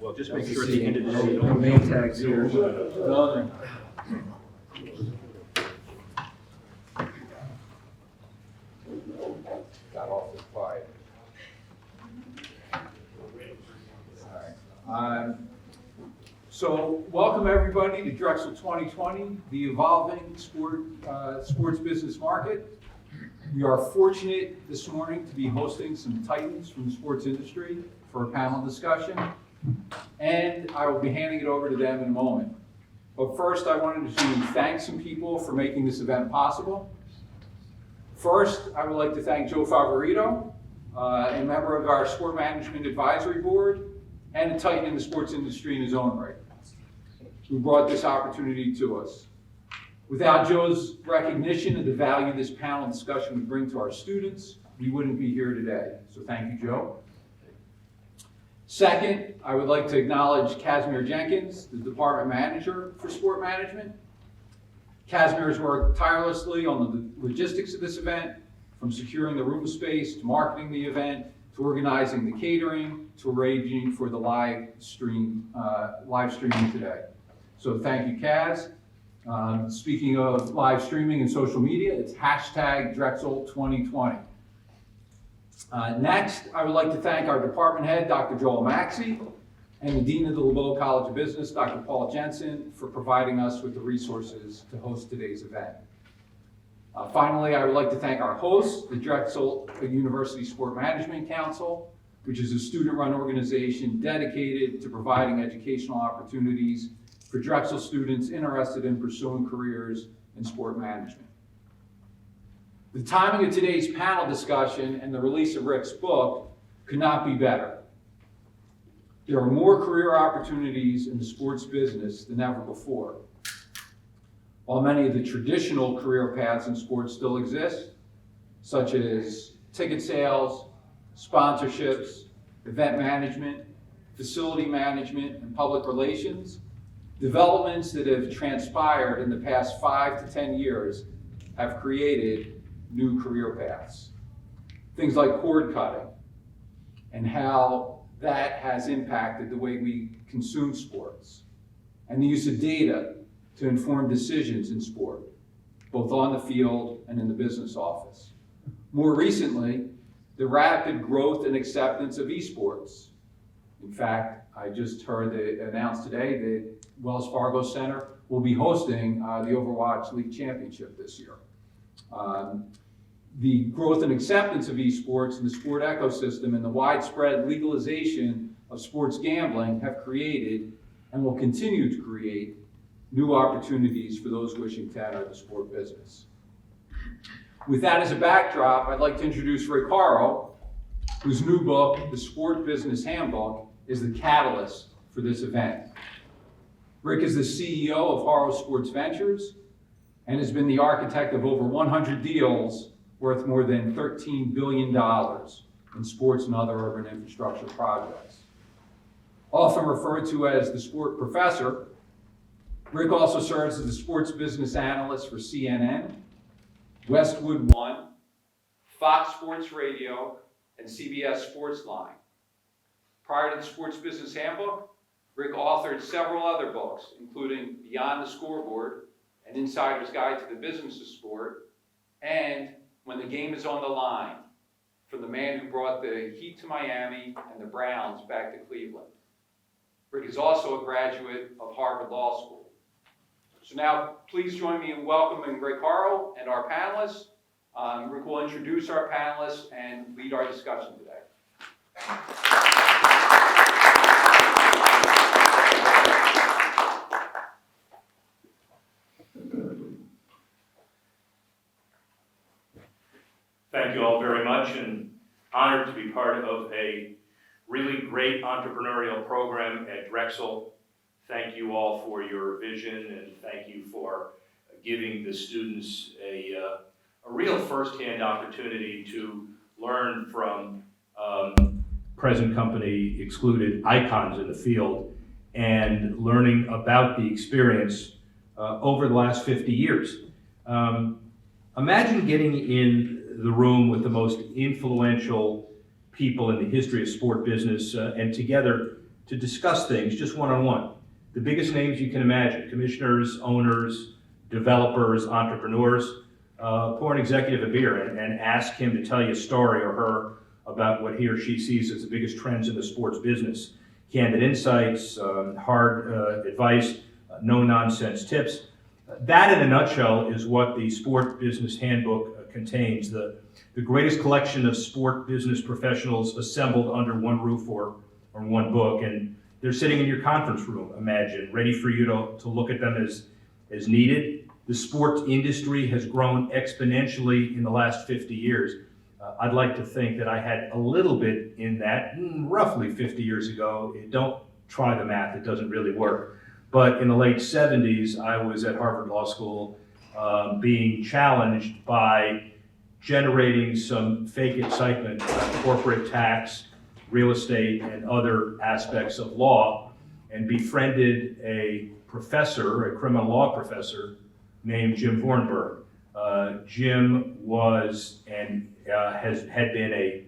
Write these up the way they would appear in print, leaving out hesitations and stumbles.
Well, just make sure at the end of the day, you No don't name tags here. Got awfully quiet. All right. So welcome everybody to Drexel 2020, the evolving sports business market. We are fortunate this morning to be hosting some titans from the sports industry for a panel discussion, and I will be handing it over to them in a moment. But first, I wanted to thank some people for making this event possible. First, I would like to thank Joe Favorito, a member of our Sport Management Advisory Board, and a titan in the sports industry in his own right, who brought this opportunity to us. Without Joe's recognition of the value this panel discussion would bring to our students, we wouldn't be here today. So thank you, Joe. Second, I would like to acknowledge Casimir Jenkins, the Department Manager for Sport Management. Casimir has worked tirelessly on the logistics of this event, from securing the room space, to marketing the event, to organizing the catering, to arranging for the live streaming today. So thank you, Kaz. Speaking of live streaming and social media, it's hashtag Drexel 2020. Next, I would like to thank our department head, Dr. Joel Maxey, and the Dean of the LeBeau College of Business, Dr. Paul Jensen, for providing us with the resources to host today's event. Finally, I would like to thank our host, the Drexel University Sport Management Council, which is a student-run organization dedicated to providing educational opportunities for Drexel students interested in pursuing careers in sport management. The timing of today's panel discussion and the release of Rick's book could not be better. There are more career opportunities in the sports business than ever before. While many of the traditional career paths in sports still exist, such as ticket sales, sponsorships, event management, facility management, and public relations, developments that have transpired in the past 5 to 10 years have created new career paths. Things like cord cutting and how that has impacted the way we consume sports, and the use of data to inform decisions in sport, both on the field and in the business office. More recently, the rapid growth and acceptance of esports. In fact, I just heard announced today that Wells Fargo Center will be hosting the Overwatch League Championship this year. The growth and acceptance of esports in the sport ecosystem and the widespread legalization of sports gambling have created and will continue to create new opportunities for those wishing to enter the sport business. With that as a backdrop, I'd like to introduce Rick Haro, whose new book, The Sport Business Handbook, is the catalyst for this event. Rick is the CEO of Haro Sports Ventures and has been the architect of over 100 deals worth more than $13 billion in sports and other urban infrastructure projects. Often referred to as the sport professor, Rick also serves as the sports business analyst for CNN, Westwood One, Fox Sports Radio, and CBS Sportsline. Prior to the Sports Business Handbook, Rick authored several other books, including Beyond the Scoreboard, An Insider's Guide to the Business of Sport, and When the Game is on the Line, from the man who brought the Heat to Miami and the Browns back to Cleveland. Rick is also a graduate of Harvard Law School. So now, please join me in welcoming Rick Haro and our panelists. Rick will introduce our panelists and lead our discussion today. Thank you all very much, and honored to be part of a really great entrepreneurial program at Drexel. Thank you all for your vision, and thank you for giving the students a real firsthand opportunity to learn from present company excluded icons in the field and learning about the experience over the last 50 years. Imagine getting in the room with the most influential people in the history of sport business and together to discuss things just one-on-one. The biggest names you can imagine, commissioners, owners, developers, entrepreneurs. Pour an executive a beer and ask him to tell you a story or her about what he or she sees as the biggest trends in the sports business. Candid insights, hard advice, no-nonsense tips. That, in a nutshell, is what the Sport Business Handbook contains, the greatest collection of sport business professionals assembled under one roof or one book. And they're sitting in your conference room, imagine, ready for you to look at them as needed. The sports industry has grown exponentially in the last 50 years. I'd like to think that I had a little bit in that roughly 50 years ago. Don't try the math, it doesn't really work. But in the late 70s, I was at Harvard Law School being challenged by generating some fake excitement about corporate tax, real estate, and other aspects of law, and befriended a professor, a criminal law professor, named Jim Vornberg. Jim was and had been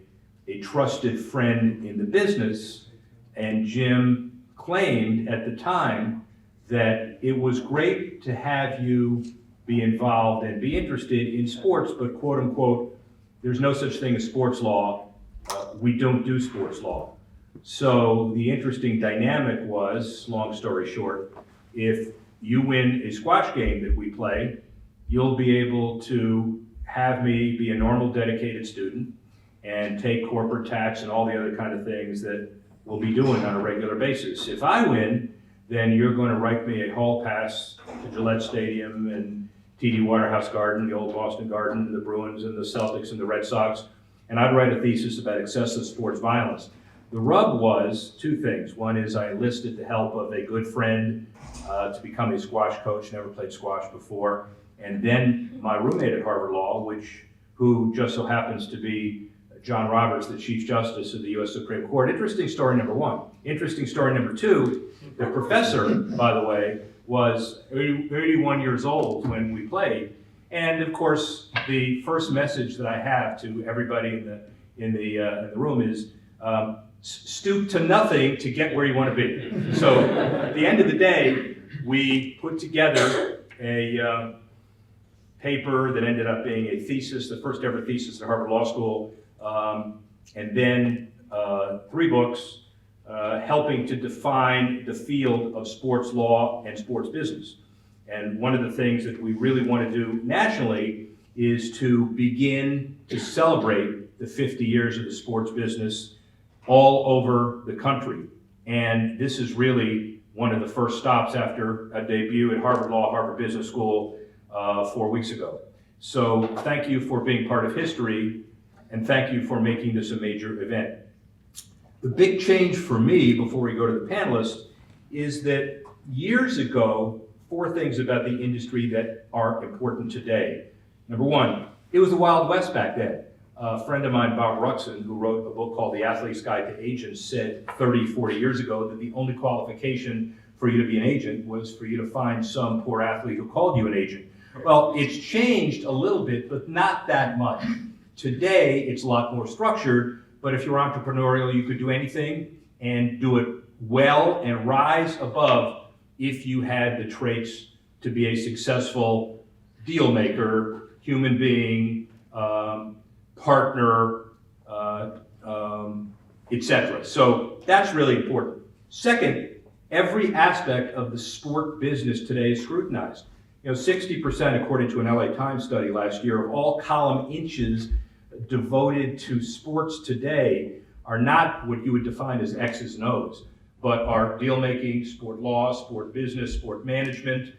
a trusted friend in the business, and Jim claimed at the time that it was great to have you be involved and be interested in sports, but quote unquote, there's no such thing as sports law. We don't do sports law. So the interesting dynamic was, long story short, if you win a squash game that we play, you'll be able to have me be a normal dedicated student and take corporate tax and all the other kind of things that we'll be doing on a regular basis. If I win, then you're going to write me a hall pass to Gillette Stadium and TD Waterhouse Garden, the old Boston Garden, the Bruins and the Celtics and the Red Sox, and I'd write a thesis about excessive sports violence. The rub was two things. One is I enlisted the help of a good friend to become a squash coach, never played squash before, and then my roommate at Harvard Law, who just so happens to be John Roberts, the Chief Justice of the U.S. Supreme Court. Interesting story number one. Interesting story number two, the professor, by the way, was 81 years old when we played. And of course, the first message that I have to everybody in the room is, stoop to nothing to get where you want to be. So at the end of the day, we put together a paper that ended up being a thesis, the first ever thesis at Harvard Law School, and then 3 books helping to define the field of sports law and sports business. And one of the things that we really want to do nationally is to begin to celebrate the 50 years of the sports business all over the country. And this is really one of the first stops after a debut at Harvard Law, Harvard Business School 4 weeks ago. So thank you for being part of history, and thank you for making this a major event. The big change for me, before we go to the panelists, is that years ago, 4 things about the industry that are important today. Number one, it was the Wild West back then. A friend of mine, Bob Ruxin, who wrote a book called The Athlete's Guide to Agents, said 30, 40 years ago that the only qualification for you to be an agent was for you to find some poor athlete who called you an agent. Well, it's changed a little bit, but not that much. Today, it's a lot more structured, but if you're entrepreneurial, you could do anything and do it well and rise above if you had the traits to be a successful deal maker, human being, partner, etc. So that's really important. Second, every aspect of the sport business today is scrutinized. 60%, according to an LA Times study last year, of all column inches devoted to sports today are not what you would define as X's and O's, but are deal making, sport law, sport business, sport management,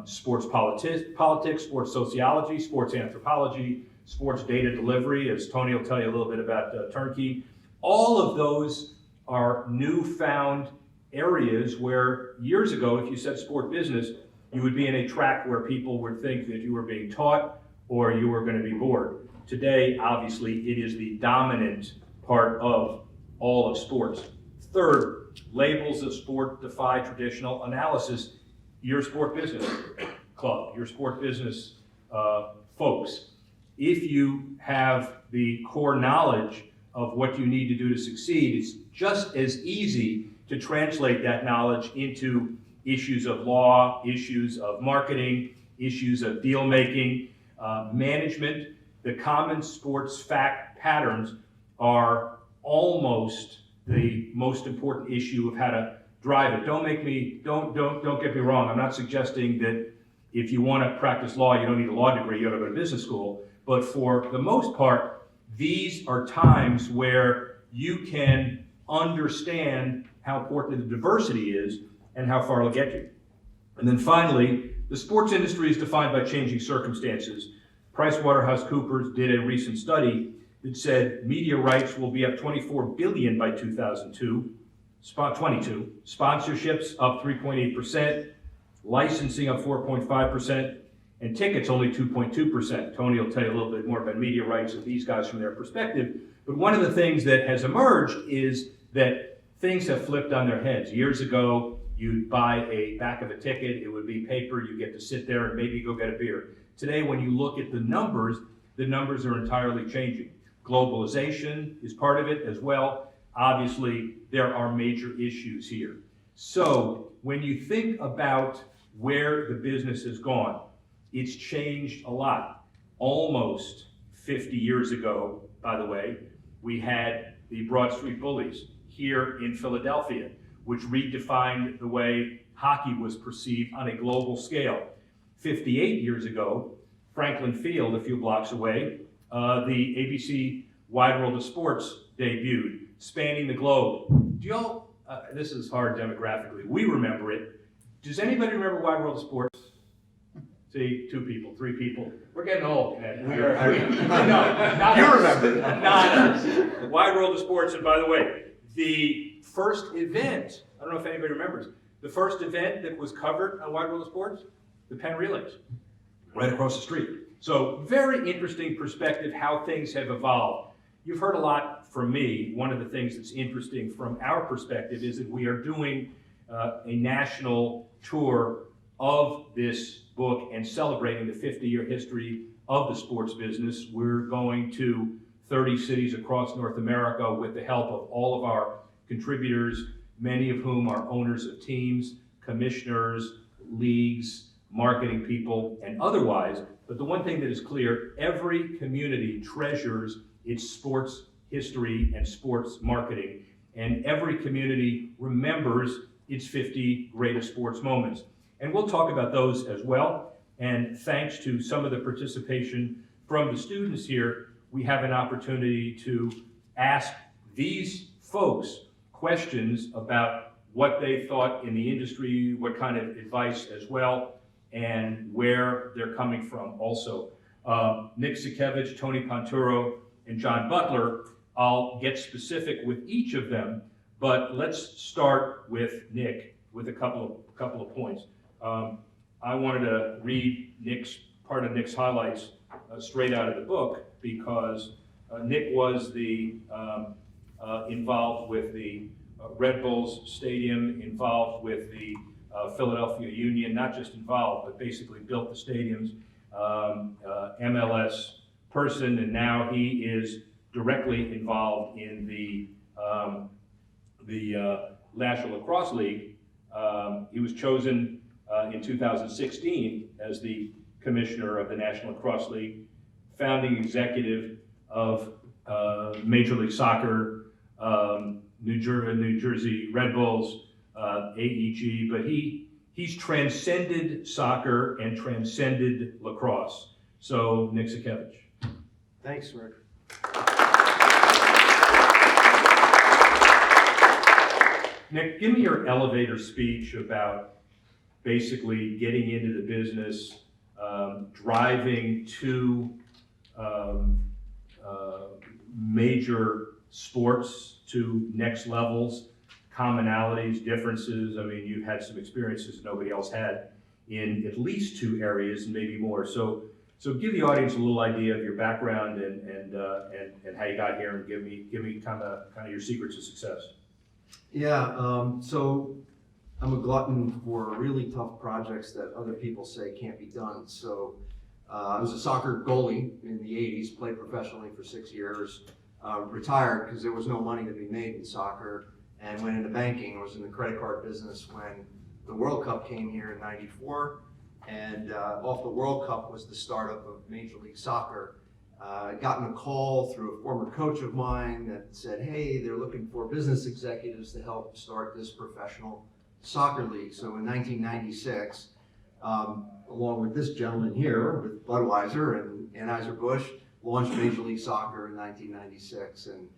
sports politics, sports sociology, sports anthropology, sports data delivery, as Tony will tell you a little bit about turnkey. All of those are newfound areas where years ago, if you said sport business, you would be in a track where people would think that you were being taught or you were going to be bored. Today, obviously, it is the dominant part of all of sports. Third, labels of sport defy traditional analysis. Your sport business club, your sport business folks, if you have the core knowledge of what you need to do to succeed, it's just as easy to translate that knowledge into issues of law, issues of marketing, issues of deal making, management. The common sports fact patterns are almost the most important issue of how to drive it. Don't get me wrong. I'm not suggesting that if you want to practice law, you don't need a law degree, you ought to go to business school. But for the most part, these are times where you can understand how important the diversity is and how far it'll get you. And then finally, the sports industry is defined by changing circumstances. PricewaterhouseCoopers did a recent study that said media rights will be up 24 billion by 2022, sponsorships up 3.8%, licensing up 4.5%, and tickets only 2.2%. Tony will tell you a little bit more about media rights of these guys from their perspective. But one of the things that has emerged is that things have flipped on their heads. Years ago, you'd buy a back of a ticket, it would be paper, you get to sit there and maybe go get a beer. Today, when you look at the numbers are entirely changing. Globalization is part of it as well. Obviously, there are major issues here. So when you think about where the business has gone, it's changed a lot. Almost 50 years ago, by the way, we had the Broad Street Bullies here in Philadelphia, which redefined the way hockey was perceived on a global scale. 58 years ago, Franklin Field, a few blocks away, the ABC Wide World of Sports debuted, spanning the globe. Do y'all, this is hard demographically, we remember it. Does anybody remember Wide World of Sports? See, 2 people, 3 people. We're getting old, man. No, not You us. remember. Not us. Wide World of Sports, and by the way, the first event, I don't know if anybody remembers, the first event that was covered on Wide World of Sports, the Penn Relays, right across the street. So very interesting perspective how things have evolved. You've heard a lot from me. One of the things that's interesting from our perspective is that we are doing a national tour of this book and celebrating the 50-year history of the sports business. We're going to 30 cities across North America with the help of all of our contributors, many of whom are owners of teams, commissioners, leagues, marketing people, and otherwise. But the one thing that is clear, every community treasures its sports history and sports marketing, and every community remembers its 50 greatest sports moments. And we'll talk about those as well. And thanks to some of the participation from the students here, we have an opportunity to ask these folks questions about what they thought in the industry, what kind of advice as well, and where they're coming from also. Nick Sikevich, Tony Ponturo, and John Butler, I'll get specific with each of them, but let's start with Nick with a couple of points. I wanted to read part of Nick's highlights straight out of the book because Nick was involved with the Red Bulls Stadium, involved with the Philadelphia Union, not just involved, but basically built the stadiums, MLS person, and now he is directly involved in the National Lacrosse League. He was chosen in 2016 as the commissioner of the National Lacrosse League, founding executive of Major League Soccer, New Jersey Red Bulls, AEG, but he's transcended soccer and transcended lacrosse. So, Nick Sikevich. Thanks, Rick. Nick, give me your elevator speech about basically getting into the business, driving two major sports to next levels, commonalities, differences. I mean, you've had some experiences nobody else had in at least 2 areas and maybe more. So give the audience a little idea of your background and how you got here, and give me kind of your secrets of success. Yeah, so I'm a glutton for really tough projects that other people say can't be done. So I was a soccer goalie in the 80s, played professionally for 6 years. retired because there was no money to be made in soccer, and went into banking. I was in the credit card business when the World Cup came here in '94, and off the World Cup was the startup of Major League Soccer. I gotten a call through a former coach of mine that said, hey, they're looking for business executives to help start this professional soccer league. So in 1996, along with this gentleman here, with Budweiser and Anheuser-Busch, launched Major League Soccer in 1996. And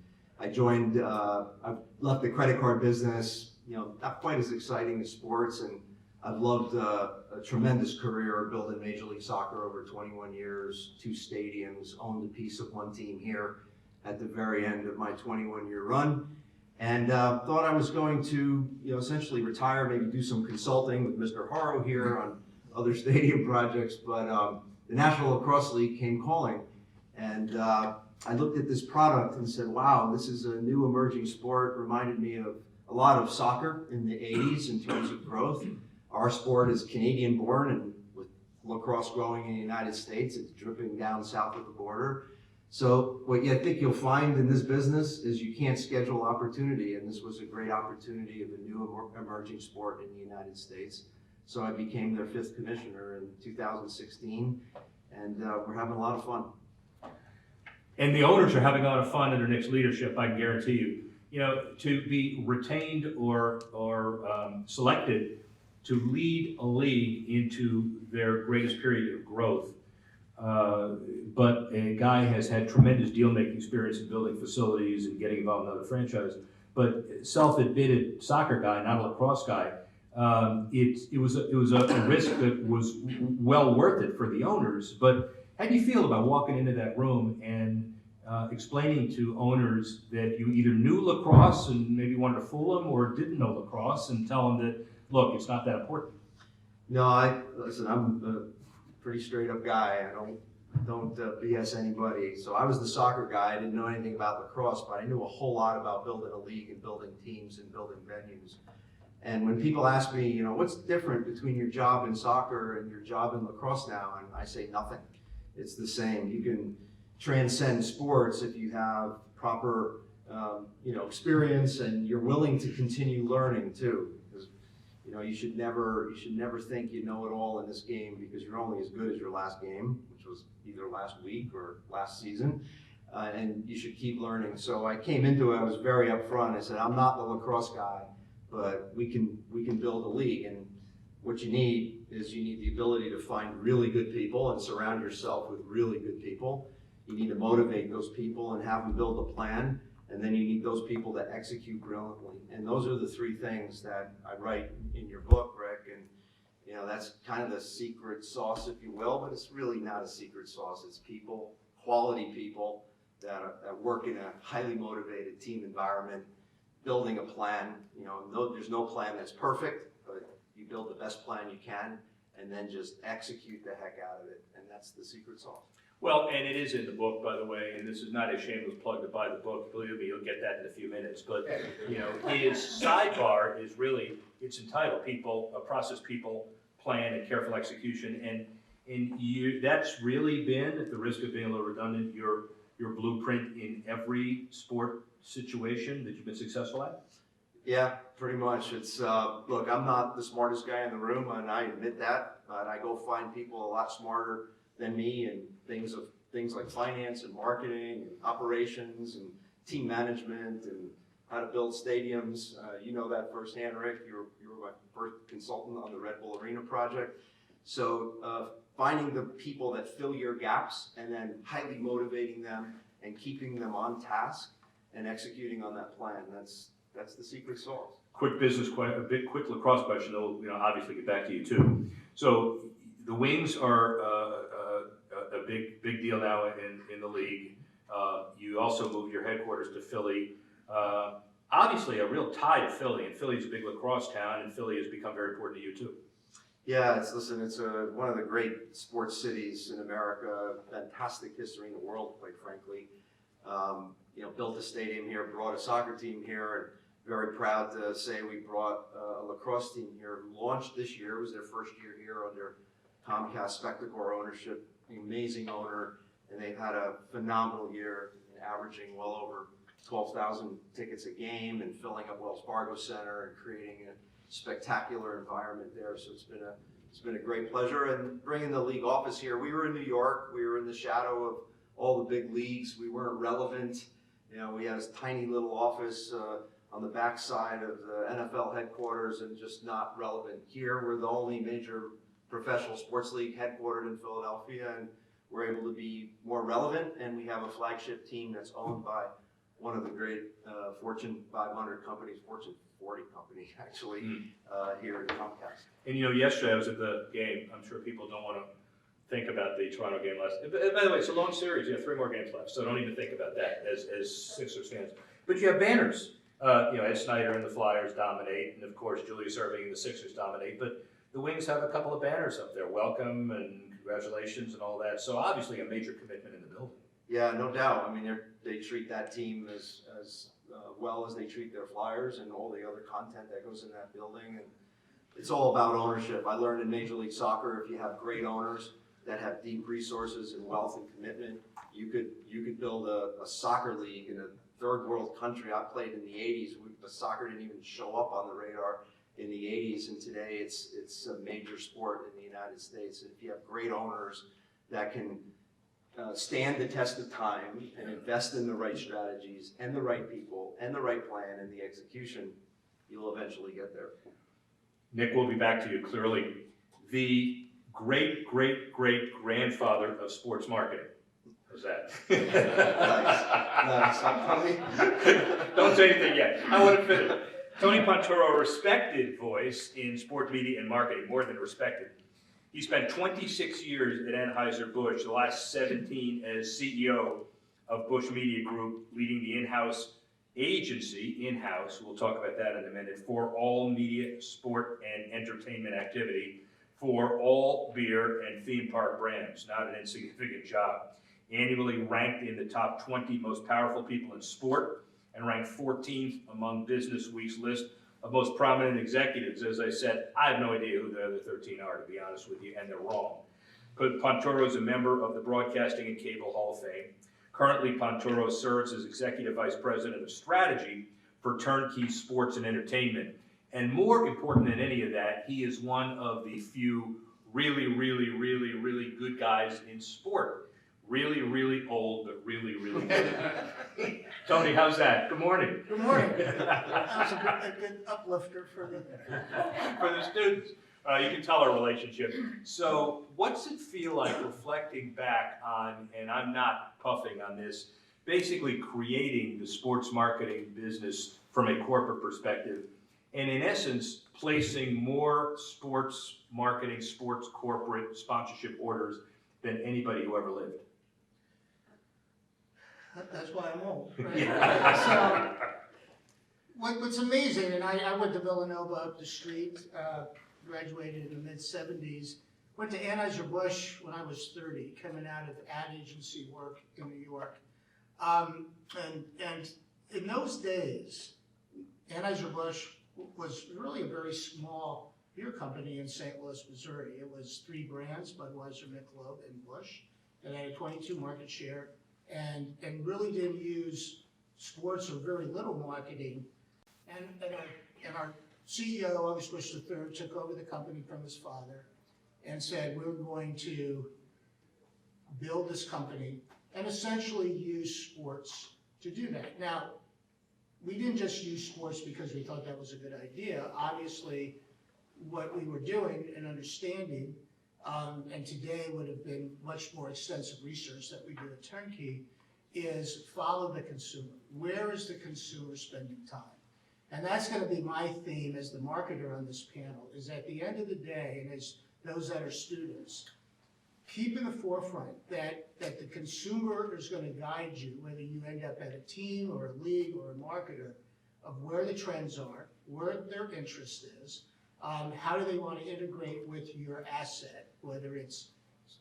I joined, I left the credit card business, not quite as exciting as sports, and I've loved a tremendous career building Major League Soccer over 21 years, 2 stadiums, owned a piece of one team here at the very end of my 21-year run, and thought I was going to, essentially retire, maybe do some consulting with Mr. Haro here on other stadium projects, but the National Lacrosse League came calling, and I looked at this product and said, wow, this is a new emerging sport, reminded me of a lot of soccer in the 80s in terms of growth. Our sport is Canadian born, and with lacrosse growing in the United States, it's dripping down south of the border. So what I think you'll find in this business is you can't schedule opportunity, and this was a great opportunity of a new emerging sport in the United States. So I became their 5th commissioner in 2016, and we're having a lot of fun. And the owners are having a lot of fun under Nick's leadership, I can guarantee you. To be retained or selected to lead a league into their greatest period of growth. But a guy has had tremendous deal-making experience in building facilities and getting involved in other franchises. But self-admitted soccer guy, not a lacrosse guy, it was a risk that was well worth it for the owners. But how do you feel about walking into that room and explaining to owners that you either knew lacrosse and maybe wanted to fool them, or didn't know lacrosse and tell them that, look, it's not that important? No, listen, I'm a pretty straight up guy. I don't BS anybody. So I was the soccer guy. I didn't know anything about lacrosse, but I knew a whole lot about building a league and building teams and building venues. And when people ask me, what's different between your job in soccer and your job in lacrosse now, and I say nothing. It's the same. You can transcend sports if you have proper, experience, and you're willing to continue learning too. Because you should never think you know it all in this game, because you're only as good as your last game, which was either last week or last season, and you should keep learning. So I came into it. I was very upfront. I said, I'm not the lacrosse guy, but we can build a league, and what you need is the ability to find really good people and surround yourself with really good people. You need to motivate those people and have them build a plan, and then you need those people to execute brilliantly. And those are the 3 things that I write in your book, Rick, and that's kind of the secret sauce, if you will, but it's really not a secret sauce. It's people, quality people that work in a highly motivated team environment, building a plan. There's no plan that's perfect, but you build the best plan you can, and then just execute the heck out of it, and that's the secret sauce. Well, and it is in the book, by the way, and this is not a shameless plug to buy the book. Believe me, you'll get that in a few minutes. But, his sidebar is really, it's entitled Process, People, Plan, and Careful Execution. And that's really been, at the risk of being a little redundant, your blueprint in every sport situation that you've been successful at? Yeah, pretty much. It's, look, I'm not the smartest guy in the room, and I admit that, but I go find people a lot smarter than me, and things like finance and marketing and operations and team management and how to build stadiums. You know that firsthand, Rick. You were my first consultant on the Red Bull Arena project. So finding the people that fill your gaps and then highly motivating them and keeping them on task and executing on that plan, that's the secret sauce. Quick quick lacrosse question, though, obviously get back to you too. So the Wings are a big deal now in the league. You also moved your headquarters to Philly. Obviously a real tie to Philly, and Philly's a big lacrosse town, and Philly has become very important to you too. Yeah, it's one of the great sports cities in America, fantastic history in the world, quite frankly. Built a stadium here, brought a soccer team here, and very proud to say we brought a lacrosse team here who launched this year. It was their first year here under Comcast Spectacor ownership, an amazing owner, and they've had a phenomenal year. averaging well over 12,000 tickets a game and filling up Wells Fargo Center and creating a spectacular environment there. So it's been a great pleasure. And bringing the league office here, we were in New York. We were in the shadow of all the big leagues. We weren't relevant. You know, we had a tiny little office on the backside of the NFL headquarters and just not relevant. Here, we're the only major professional sports league headquartered in Philadelphia, and we're able to be more relevant, and we have a flagship team that's owned by one of the great Fortune 500 companies, Fortune 40 company actually, here at Comcast. And you know, yesterday I was at the game. I'm sure people don't want to think about the Toronto game last. By the way, it's a long series. You have 3 more games left, so don't even think about that as Sixers fans. But you have banners. You know, Ed Snyder and the Flyers dominate, and of course Julius Erving and the Sixers dominate. But the Wings have a couple of banners up there. Welcome and congratulations and all that. So obviously a major commitment in the building. Yeah, no doubt. I mean, they treat that team as well as they treat their Flyers and all the other content that goes in that building. And it's all about ownership. I learned in Major League Soccer, if you have great owners that have deep resources and wealth and commitment, you could build a soccer league in a third world country. I played in the 80s. The soccer didn't even show up on the radar in the 80s, and today it's a major sport in the United States. And if you have great owners that can stand the test of time and invest in the right strategies and the right people and the right plan and the execution, you'll eventually get there. Nick, we'll be back to you clearly. The great-great-great-grandfather of sports marketing. How's that? Nice. I'm coming. Don't say anything yet. I want to finish. Tony Pontoro, a respected voice in sport media and marketing, more than respected. He spent 26 years at Anheuser-Busch, the last 17 as CEO of Busch Media Group, leading the in-house agency, we'll talk about that in a minute, for all media, sport, and entertainment activity for all beer and theme park brands. Not an insignificant job. Annually ranked in the top 20 most powerful people in sport and ranked 14th among Business Week's list of most prominent executives. As I said, I have no idea who the other 13 are, to be honest with you, and they're wrong. But Pontoro is a member of the Broadcasting and Cable Hall of Fame. Currently, Pontoro serves as Executive Vice President of Strategy for Turnkey Sports and Entertainment. And more important than any of that, he is one of the few really good guys in sport. Really old, but really good. Tony, how's that? Good morning. Good morning. That was a good uplifter for the students. You can tell our relationship. So what's it feel like reflecting back on, and I'm not puffing on this, basically creating the sports marketing business from a corporate perspective, and in essence, placing more sports marketing, sports corporate sponsorship orders than anybody who ever lived? That's why I'm old, right? Yeah. So, what's amazing, and I went to Villanova up the street, graduated in the mid-70s, went to Anheuser-Busch when I was 30, coming out of ad agency work in New York. And in those days, Anheuser-Busch was really a very small beer company in St. Louis, Missouri. It was 3 brands, Budweiser, Michelob, and Busch. It had a 22 market share. And really didn't use sports or very little marketing. And our CEO, August Busch III, took over the company from his father and said, we're going to build this company and essentially use sports to do that. Now, we didn't just use sports because we thought that was a good idea. Obviously, what we were doing and understanding and today would have been much more extensive research that we do at Turnkey, is follow the consumer. Where is the consumer spending time? And that's going to be my theme as the marketer on this panel, is at the end of the day, and as those that are students, keep in the forefront that the consumer is going to guide you, whether you end up at a team or a league or a marketer, of where the trends are, where their interest is, how do they want to integrate with your asset, whether it's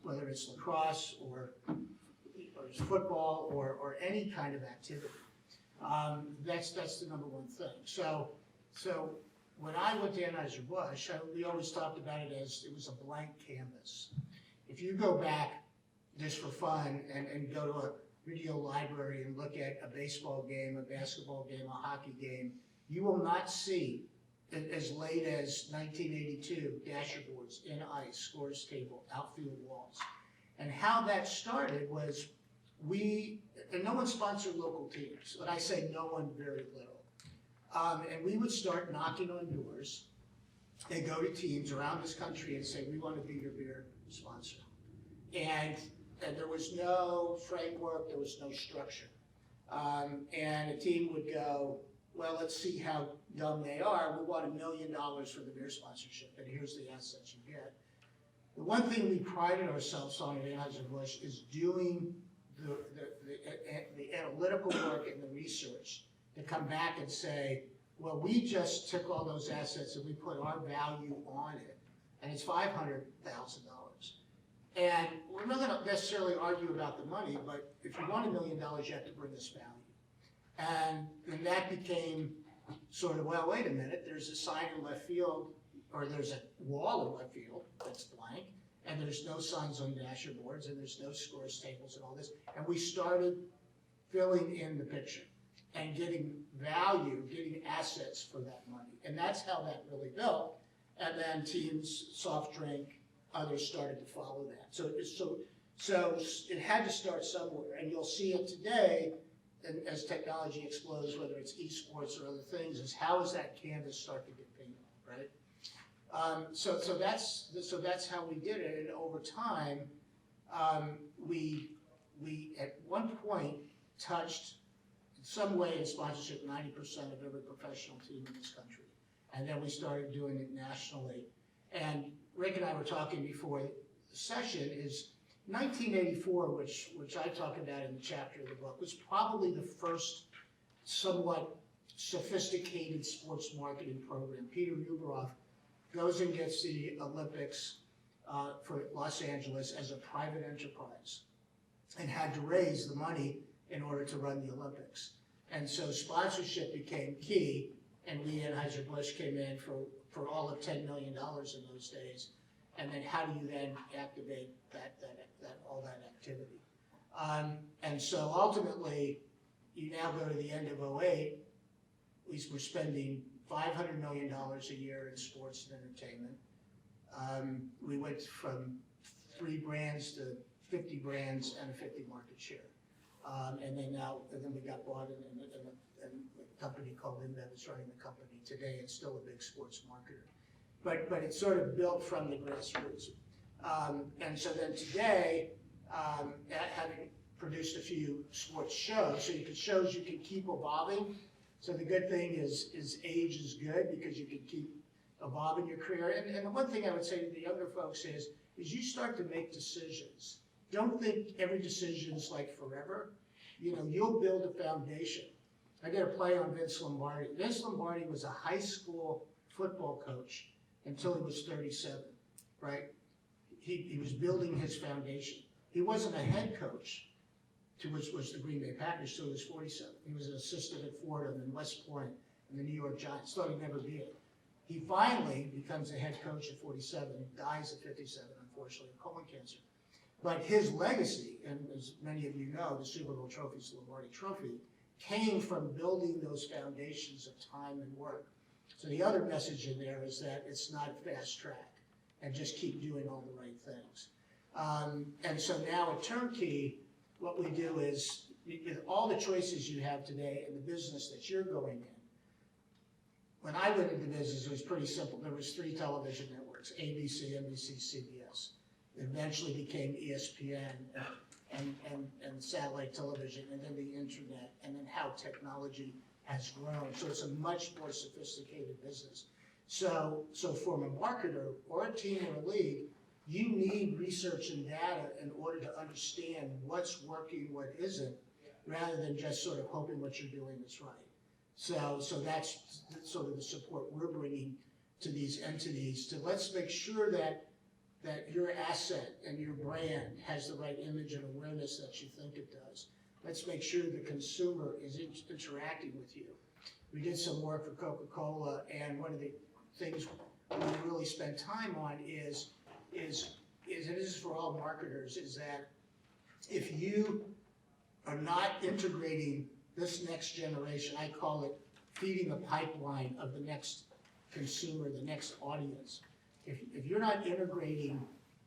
lacrosse or football or any kind of activity. That's the number one thing. So when I went to Anheuser-Busch, we always talked about it as it was a blank canvas. If you go back just for fun and go to video library and look at a baseball game, a basketball game, a hockey game, you will not see as late as 1982 dasher boards, in ice, scores table, outfield walls. And how that started was and no one sponsored local teams. When I say no one, very little. And we would start knocking on doors and go to teams around this country and say, we want to be your beer sponsor. And there was no framework, there was no structure. And a team would go, well, let's see how dumb they are. We want $1 million for the beer sponsorship, and here's the assets you get. The one thing we prided ourselves on at Anheuser-Busch is doing the analytical work and the research to come back and say, well, we just took all those assets and we put our value on it, and it's $500,000. And we're not gonna necessarily argue about the money, but if you want $1 million, you have to bring us value. And that became sort of, well, wait a minute, there's a sign in left field, or there's a wall in left field that's blank, and there's no signs on dasher boards, and there's no scores tables and all this. And we started filling in the picture and getting value, getting assets for that money. And that's how that really built. And then teams, soft drink, others started to follow that. So it had to start somewhere, and you'll see it today, and as technology explodes, whether it's esports or other things, is how does that canvas start to get painted, right? So that's how we did it, and over time, we at one point touched in some way in sponsorship 90% of every professional team in this country, and then we started doing it nationally. And Rick and I were talking before the session is 1984, which I talk about in the chapter of the book, was probably the first somewhat sophisticated sports marketing program. Peter Uberoff goes and gets the Olympics for Los Angeles as a private enterprise and had to raise the money in order to run the Olympics. And so sponsorship became key, and we, Anheuser-Busch, came in for all of $10 million in those days. And then how do you then activate all that activity? And so ultimately, you now go to the end of '08, we're spending $500 million a year in sports and entertainment. We went from 3 brands to 50 brands and a 50 market share. And then we got bought in a company called InBev is running the company today. It's still a big sports marketer. But it sort of built from the grassroots. And so then today, having produced a few sports shows, so shows you can keep evolving. So the good thing is age is good because you can keep evolving your career. And the one thing I would say to the younger folks is you start to make decisions. Don't think every decision is like forever. You'll build a foundation. I did a play on Vince Lombardi. Vince Lombardi was a high school football coach until he was 37, right? He was building his foundation. He wasn't a head coach, which was the Green Bay Packers, till he was 47. He was an assistant at Fordham and West Point and the New York Giants. Thought he'd never be it. He finally becomes a head coach at 47, dies at 57, unfortunately, of colon cancer. But his legacy, and as many of you know, the Super Bowl trophy is the Lombardi Trophy, came from building those foundations of time and work. So the other message in there is that it's not fast track and just keep doing all the right things. And so now at Turnkey, what we do is, with all the choices you have today in the business that you're going in, when I went into business, it was pretty simple. There was 3 television networks, ABC, NBC, CBS. It eventually became ESPN and satellite television, and then the internet, and then how technology has grown. So it's a much more sophisticated business. So from a marketer or a team or a league, you need research and data in order to understand what's working, what isn't, rather than just sort of hoping what you're doing is right. So that's sort of the support we're bringing to these entities, to let's make sure that your asset and your brand has the right image and awareness that you think it does. Let's make sure the consumer is interacting with you. We did some work for Coca-Cola, and one of the things we really spend time on is and this is for all marketers, is that if you are not integrating this next generation, I call it feeding the pipeline of the next consumer, the next audience. If you're not integrating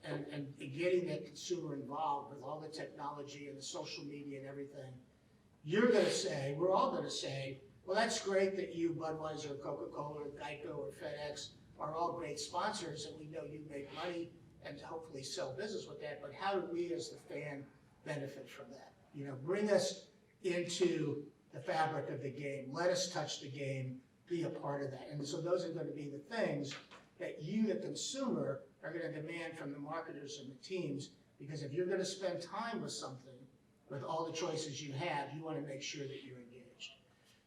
and getting that consumer involved with all the technology and the social media and everything, you're gonna say, we're all gonna say, well, that's great that you, Budweiser, Coca-Cola, or Geico, or FedEx are all great sponsors, and we know you make money and hopefully sell business with that, but how do we as the fan benefit from that? You know, bring us into the fabric of the game, let us touch the game, be a part of that. And so those are gonna be the things that you, the consumer, are gonna demand from the marketers and the teams, because if you're gonna spend time with something, with all the choices you have, you wanna make sure that you're engaged.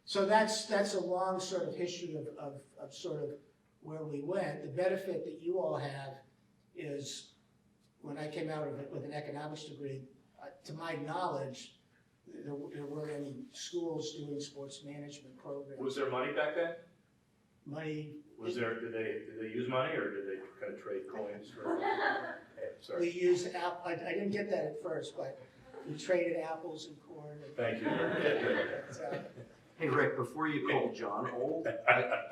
So that's a long sort of history of sort of where we went. The benefit that you all have is, when I came out of it with an economics degree, to my knowledge, there weren't any schools doing sports management programs. Was there money back then? Money. Was there, did they use money, or did they kind of trade coins for? Hey, sorry. We used I didn't get that at first, but we traded apples and corn. Thank you. Hey, Rick, before you call John old, I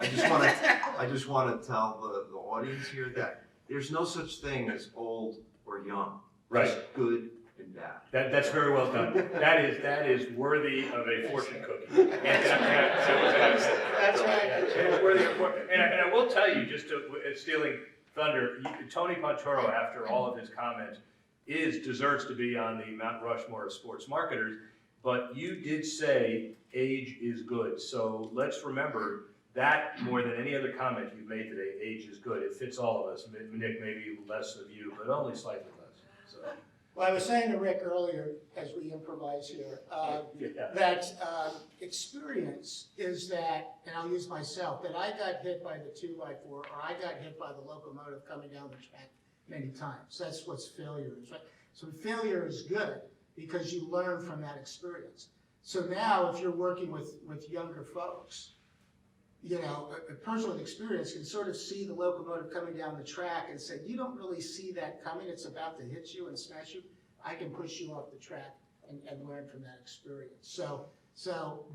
just want to tell the audience here that there's no such thing as old or young. Right. Just good and bad. That's very well done. That is worthy of a fortune cookie. That's right. It's worthy of and I will tell you, just stealing thunder, Tony Pontoro, after all of his comments, deserves to be on the Mount Rushmore of sports marketers. But you did say age is good, so let's remember that more than any other comment you've made today. Age is good. It fits all of us. Nick, maybe less of you, but only slightly less. So. Well, I was saying to Rick earlier, as we improvise here, that experience is that, and I'll use myself, that I got hit by the 2x4, or I got hit by the locomotive coming down the track many times. That's what failure is, right? So failure is good because you learn from that experience. So now, if you're working with younger folks, you know, a person with experience can sort of see the locomotive coming down the track and say, you don't really see that coming, it's about to hit you and smash you. I can push you off the track and learn from that experience.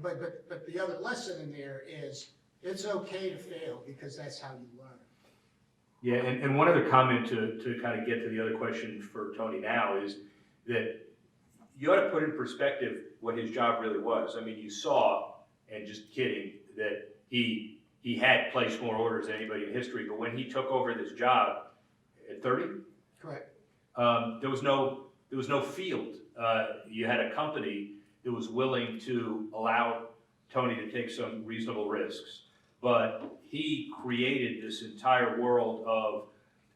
But the other lesson in there is, it's okay to fail because that's how you learn. Yeah, and one other comment to kind of get to the other question for Tony now is that you ought to put in perspective what his job really was. I mean, you saw, and just kidding, that he had placed more orders than anybody in history, but when he took over this job at 30, Correct. there was no field. You had a company that was willing to allow Tony to take some reasonable risks, but he created this entire world of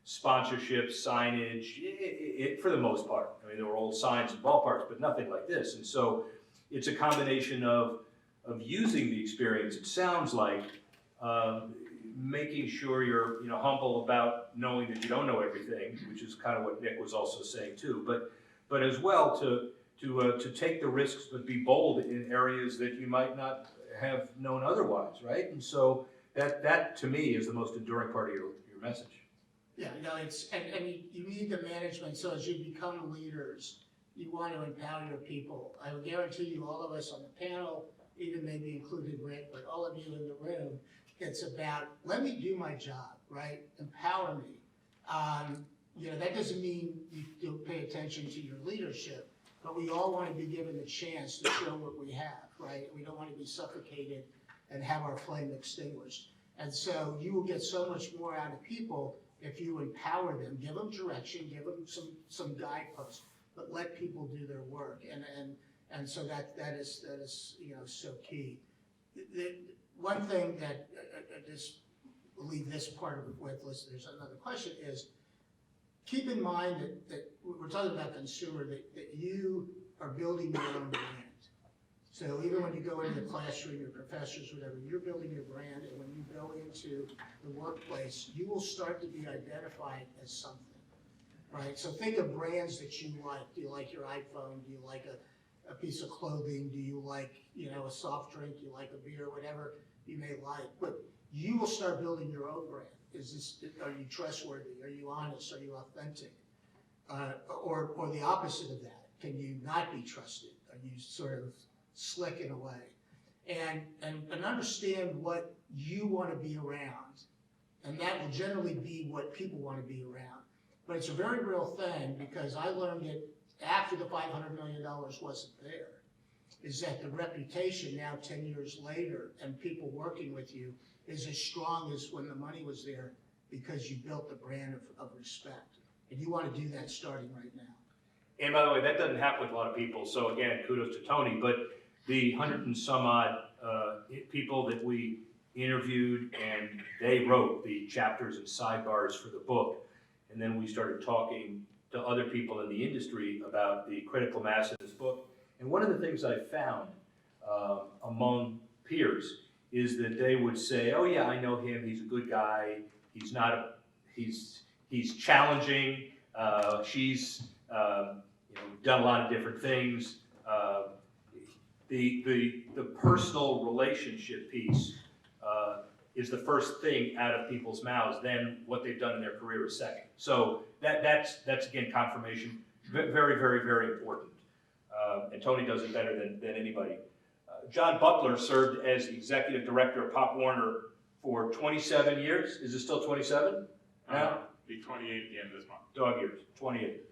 sponsorship, signage, for the most part. I mean, there were old signs in ballparks, but nothing like this. And so it's a combination of using the experience. It sounds like making sure you're humble about knowing that you don't know everything, which is kind of what Nick was also saying too. But as well to take the risks, but be bold in areas that you might not have known otherwise, right? And so that to me is the most enduring part of your message. Yeah, no, and you need the management, so as you become leaders, you want to empower your people. I will guarantee you, all of us on the panel, even maybe included Rick, but all of you in the room, it's about, let me do my job, right? Empower me. That doesn't mean you don't pay attention to your leadership, but we all want to be given the chance to show what we have, right? We don't want to be suffocated and have our flame extinguished. And so you will get so much more out of people if you empower them, give them direction, give them some guideposts, but let people do their work. And so that is so key. The one thing that I just leave this part of it with, there's another question, is keep in mind that we're talking about consumer, that you are building your own brand. So even when you go into the classroom, your professors, whatever, you're building your brand, and when you go into the workplace, you will start to be identified as something, right? So think of brands that you like. Do you like your iPhone? Do you like a piece of clothing? Do you like, a soft drink? Do you like a beer? Whatever you may like. But you will start building your own brand. Are you trustworthy? Are you honest? Are you authentic? Or the opposite of that? Can you not be trusted? Are and you sort of slick in a way. And understand what you want to be around. And that will generally be what people want to be around. But it's a very real thing, because I learned it after the $500 million wasn't there, is that the reputation now 10 years later and people working with you is as strong as when the money was there, because you built the brand of respect. And you want to do that starting right now. And by the way, that doesn't happen with a lot of people, so again, kudos to Tony, but the 100 and some odd people that we interviewed, and they wrote the chapters and sidebars for the book, and then we started talking to other people in the industry about the critical mass of this book. And one of the things I found among peers is that they would say, oh yeah, I know him, he's a good guy, he's not a, he's challenging, she's done a lot of different things. The personal relationship piece is the first thing out of people's mouths, then what they've done in their career is second. So that's again confirmation, very, very, very important. And Tony does it better than anybody. John Butler served as the executive director of Pop Warner for 27 years. Is it still 27? Now? Be 28 at the end of this month. Dog years, 28.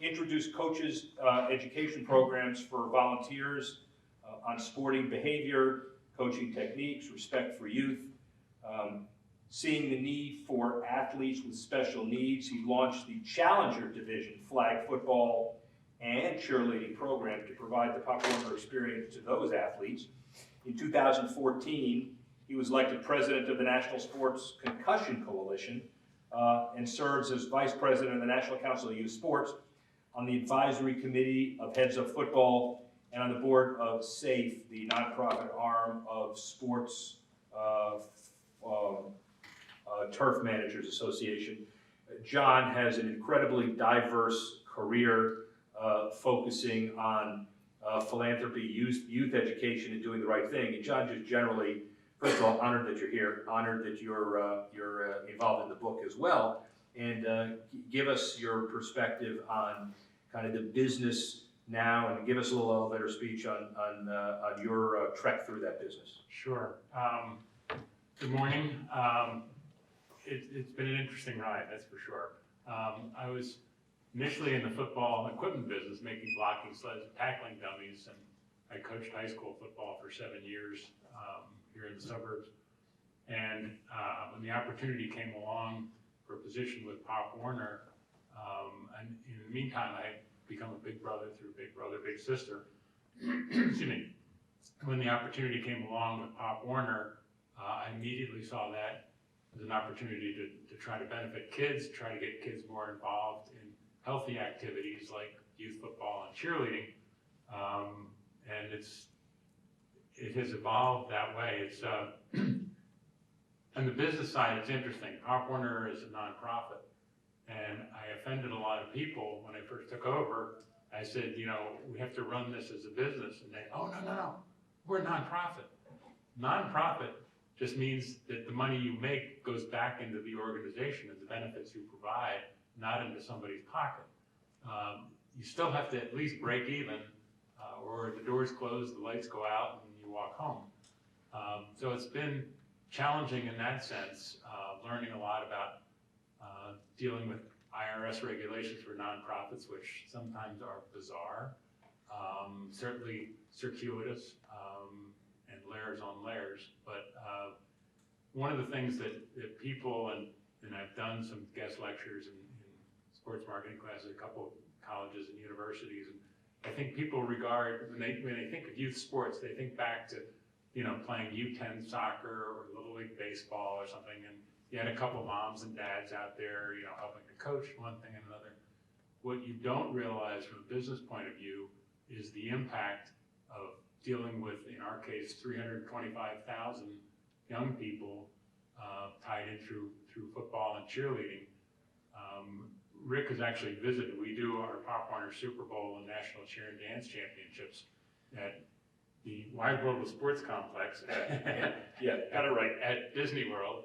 Introduced coaches education programs for volunteers on sporting behavior, coaching techniques, respect for youth. Seeing the need for athletes with special needs, he launched the Challenger Division flag football and cheerleading program to provide the Pop Warner experience to those athletes. In 2014, he was elected president of the National Sports Concussion Coalition and serves as vice president of the National Council of Youth Sports, on the advisory committee of heads of football, and on the board of SAFE, the nonprofit arm of Sports Turf Managers Association. John has an incredibly diverse career focusing on philanthropy, youth education, and doing the right thing. And John, just generally, first of all, honored that you're here, honored that you're involved in the book as well, and give us your perspective on kind of the business now, and give us a little elevator speech on your trek through that business. Sure. Good morning. It's been an interesting ride, that's for sure. I was initially in the football equipment business, making blocking sleds and tackling dummies, and I coached high school football for 7 years here in the suburbs. And when the opportunity came along for a position with Pop Warner, and in the meantime, I had become a big brother through big brother, big sister. Excuse me. When the opportunity came along with Pop Warner, I immediately saw that as an opportunity to try to benefit kids, try to get kids more involved in healthy activities like youth football and cheerleading. And it has evolved that way. It's on the business side, it's interesting. Pop Warner is a nonprofit, and I offended a lot of people when I first took over. I said, we have to run this as a business, and they, oh, no, we're a nonprofit. Nonprofit just means that the money you make goes back into the organization and the benefits you provide, not into somebody's pocket. You still have to at least break even, or the doors close, the lights go out, and you walk home. So it's been challenging in that sense, learning a lot about dealing with IRS regulations for nonprofits, which sometimes are bizarre, certainly circuitous, and layers on layers. But one of the things that people, and I've done some guest lectures in sports marketing classes at a couple of colleges and universities, and I think people regard, when they think of youth sports, they think back to playing U10 soccer or Little League baseball or something, and you had a couple of moms and dads out there, helping to coach one thing and another. What you don't realize from a business point of view is the impact of dealing with, in our case, 325,000 young people tied in through football and cheerleading. Rick has actually visited. We do our Pop Warner Super Bowl and National Cheer and Dance Championships at the Wide World of Sports Complex. Yeah, got it right. At Disney World.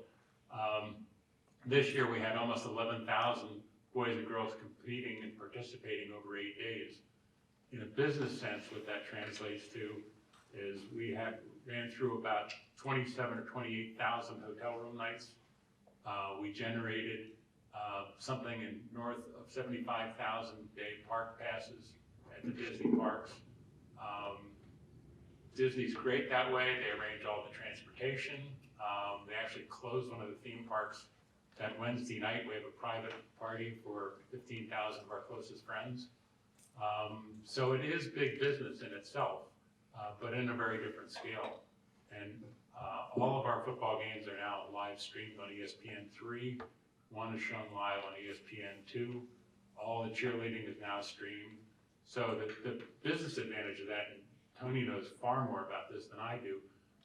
This year we had almost 11,000 boys and girls competing and participating over 8 days. in a business sense, what that translates to is we ran through about 27 or 28,000 hotel room nights. We generated something in north of 75,000 day park passes at the Disney parks. Disney's great that way. They arrange all the transportation. They actually closed one of the theme parks that Wednesday night. We have a private party for 15,000 of our closest friends. So it is big business in itself, but in a very different scale. And all of our football games are now live streamed on ESPN3. One is shown live on ESPN2. All the cheerleading is now streamed. So the business advantage of that, and Tony knows far more about this than I do,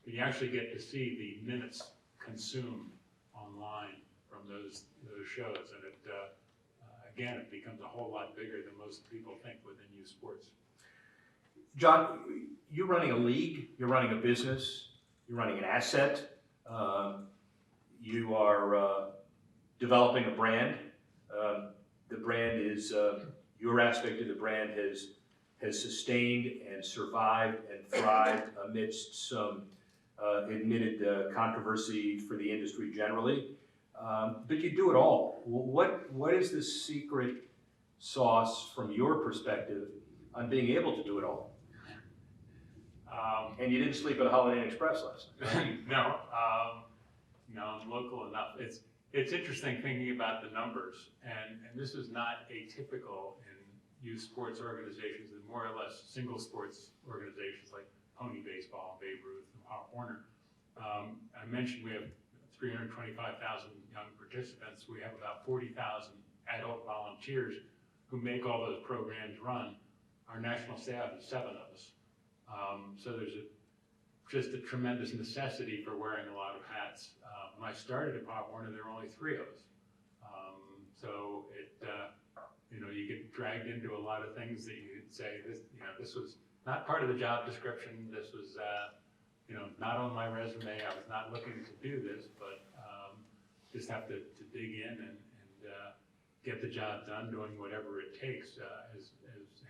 but you actually get to see the minutes consumed online from those shows. And it, again, it becomes a whole lot bigger than most people think within youth sports. John, you're running a league, you're running a business, you're running an asset, you are developing a brand. The brand is, your aspect of the brand has sustained and survived and thrived amidst some admitted controversy for the industry generally. But you do it all. What is the secret sauce from your perspective on being able to do it all? And you didn't sleep at Holiday Inn Express last night. No, I'm local enough. It's interesting thinking about the numbers, and this is not atypical in youth sports organizations and more or less single sports organizations like Pony Baseball, Babe Ruth, and Pop Warner. I mentioned we have 325,000 young participants. We have about 40,000 adult volunteers who make all those programs run. Our national staff is 7 of us. So there's just a tremendous necessity for wearing a lot of hats. When I started at Pop Warner, there were only 3 of us. So it, you get dragged into a lot of things that you say, this was not part of the job description. This was, not on my resume. I was not looking to do this, but just have to dig in and get the job done, doing whatever it takes, as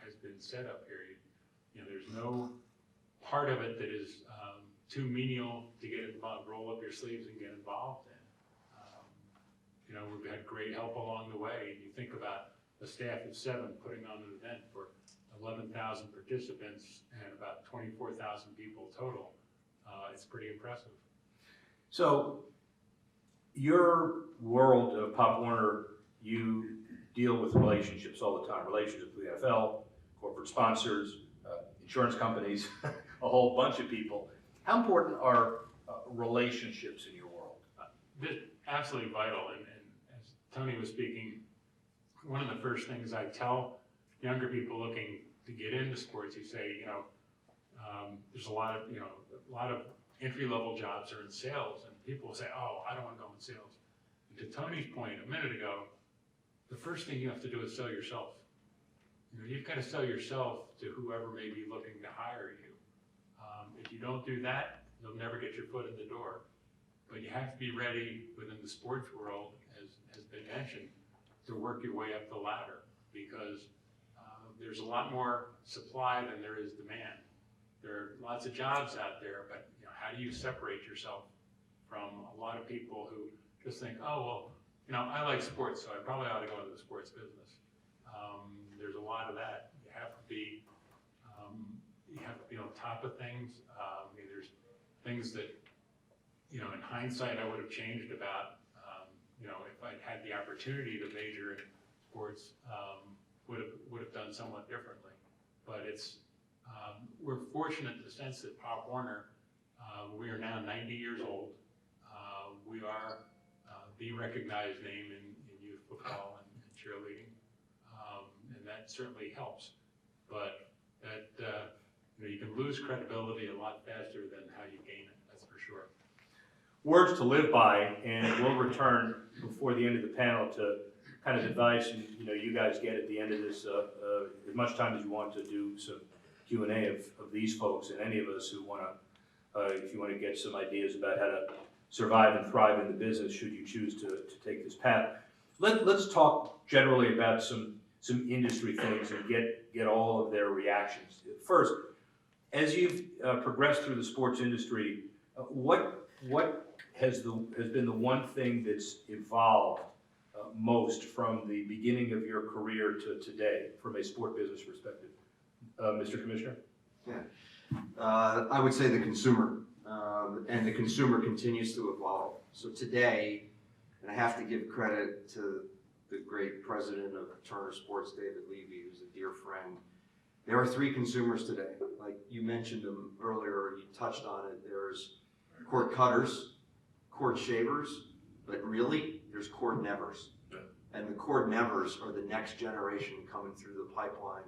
has been set up here. There's no part of it that is too menial to get involved, roll up your sleeves and get involved in. We've had great help along the way. You think about a staff of 7 putting on an event for 11,000 participants and about 24,000 people total. It's pretty impressive. So your world of Pop Warner, you deal with relationships all the time. Relationships with the NFL, corporate sponsors, insurance companies, a whole bunch of people. How important are relationships in your world? Absolutely vital. And as Tony was speaking, one of the first things I tell younger people looking to get into sports, you say, there's a lot of entry-level jobs are in sales, and people say, oh, I don't want to go in sales. And to Tony's point a minute ago, the first thing you have to do is sell yourself. You've got to sell yourself to whoever may be looking to hire you. If you don't do that, you'll never get your foot in the door. But you have to be ready within the sports world, as has been mentioned, to work your way up the ladder, because there's a lot more supply than there is demand. There are lots of jobs out there, but how do you separate yourself from a lot of people who just think, oh, well, I like sports, so I probably ought to go into the sports business. There's a lot of that. You have to be on top of things. There's things that, in hindsight, I would have changed about, if I'd had the opportunity to major in sports, would have done somewhat differently. But we're fortunate in the sense that Pop Warner, we are now 90 years old. We are the recognized name in youth football and cheerleading, and that certainly helps. But that you can lose credibility a lot faster than how you gain it. That's for sure. Words to live by, and we'll return before the end of the panel to kind of advice, and you guys get at the end of this as much time as you want to do some Q&A of these folks and any of us who want to, if you want to get some ideas about how to survive and thrive in the business should you choose to take this path. Let's talk generally about some industry things and get all of their reactions. First, as you've progressed through the sports industry, what has been the one thing that's evolved most from the beginning of your career to today, from a sport business perspective, Mr. Commissioner? I would say the consumer, and the consumer continues to evolve. So today, and I have to give credit to the great president of Turner Sports, David Levy, who's a dear friend. There are three consumers today. Like you mentioned them earlier, you touched on it. There's cord cutters, cord shavers, but really, there's cord nevers. And the cord nevers are the next generation coming through the pipeline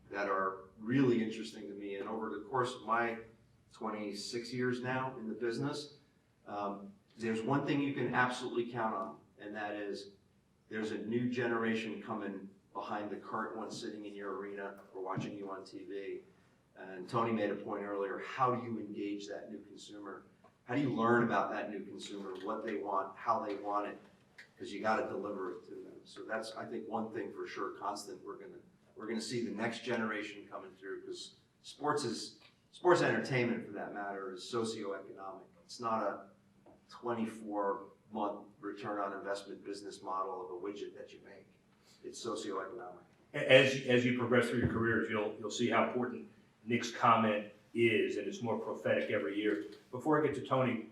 that are really interesting to me. And over the course of my 26 years now in the business, there's one thing you can absolutely count on, and that is there's a new generation coming behind the current one sitting in your arena or watching you on TV. And Tony made a point earlier, how do you engage that new consumer? How do you learn about that new consumer, what they want, how they want it? Because you got to deliver it to them. So that's, I think, one thing for sure, constant. We're gonna see the next generation coming through, because sports entertainment, for that matter, is socioeconomic. It's not a 24-month return on investment business model of a widget that you make. It's socioeconomic. As you progress through your careers, you'll see how important Nick's comment is, and it's more prophetic every year. Before I get to Tony,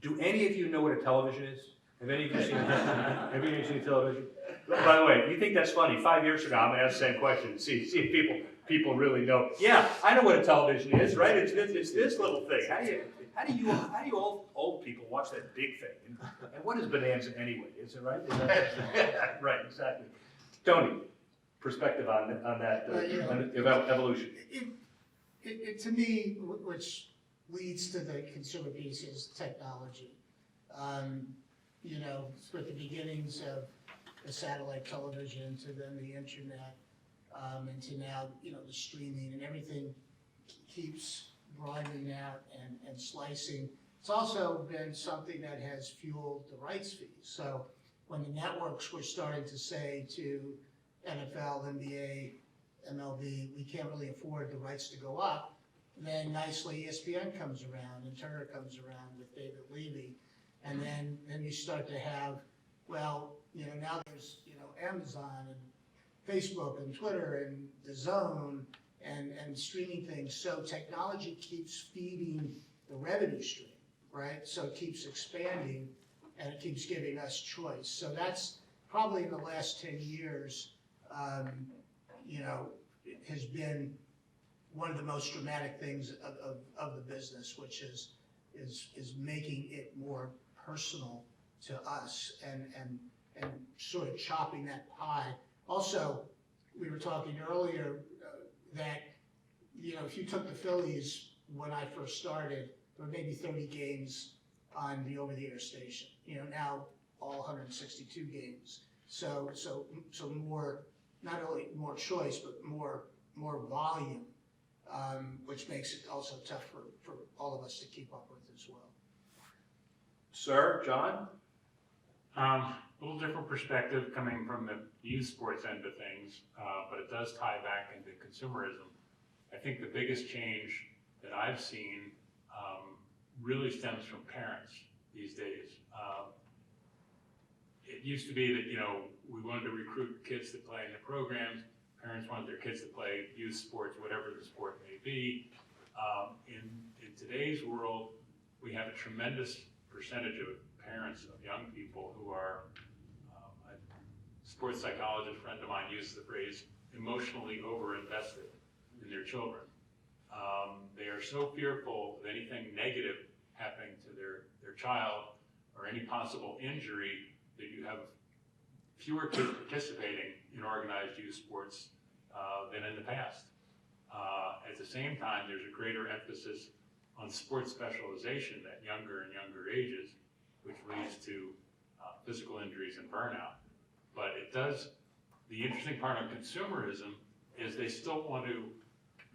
do any of you know what a television is? Have any of you seen television? By the way, you think that's funny? 5 years from now, I'm gonna ask the same question. See if people really know. Yeah, I know what a television is, right? It's this little thing. How do you old people watch that big thing? And what is Bonanza anyway? Is it right? Right, exactly. Tony, perspective on that evolution. It to me, which leads to the consumer piece, is technology. You know, with the beginnings of the satellite television to then the internet, and to now, you know, the streaming, and everything keeps broadening out and slicing. It's also been something that has fueled the rights fees. So when the networks were starting to say to NFL, NBA, MLB, we can't really afford the rights to go up, then nicely ESPN comes around and Turner comes around with David Levy. And then you start to have, well, you know, now there's, you know, Amazon and Facebook and Twitter and DAZN and streaming things. So technology keeps feeding the revenue stream, right? So it keeps expanding and it keeps giving us choice. So that's probably in the last 10 years, you know, it has been one of the most dramatic things of the business, which is making it more personal to us and sort of chopping that pie. Also, we were talking earlier that, you know, if you took the Phillies when I first started, there were maybe 30 games on the over-the-air station. You know, now all 162 games. So more, not only more choice, but more volume, which makes it also tough for all of us to keep up with as well. Sir, John? A little different perspective coming from the youth sports end of things, but it does tie back into consumerism. I think the biggest change that I've seen really stems from parents these days. It used to be that, you know, we wanted to recruit kids to play in the programs. Parents wanted their kids to play youth sports, whatever the sport may be. In today's world, we have a tremendous percentage of parents of young people who are, a sports psychologist friend of mine used the phrase, emotionally over-invested in their children. They are so fearful of anything negative happening to their child or any possible injury that you have fewer kids participating in organized youth sports than in the past. At the same time, there's a greater emphasis on sports specialization at younger and younger ages, which leads to physical injuries and burnout. But it does, the interesting part on consumerism is they still want to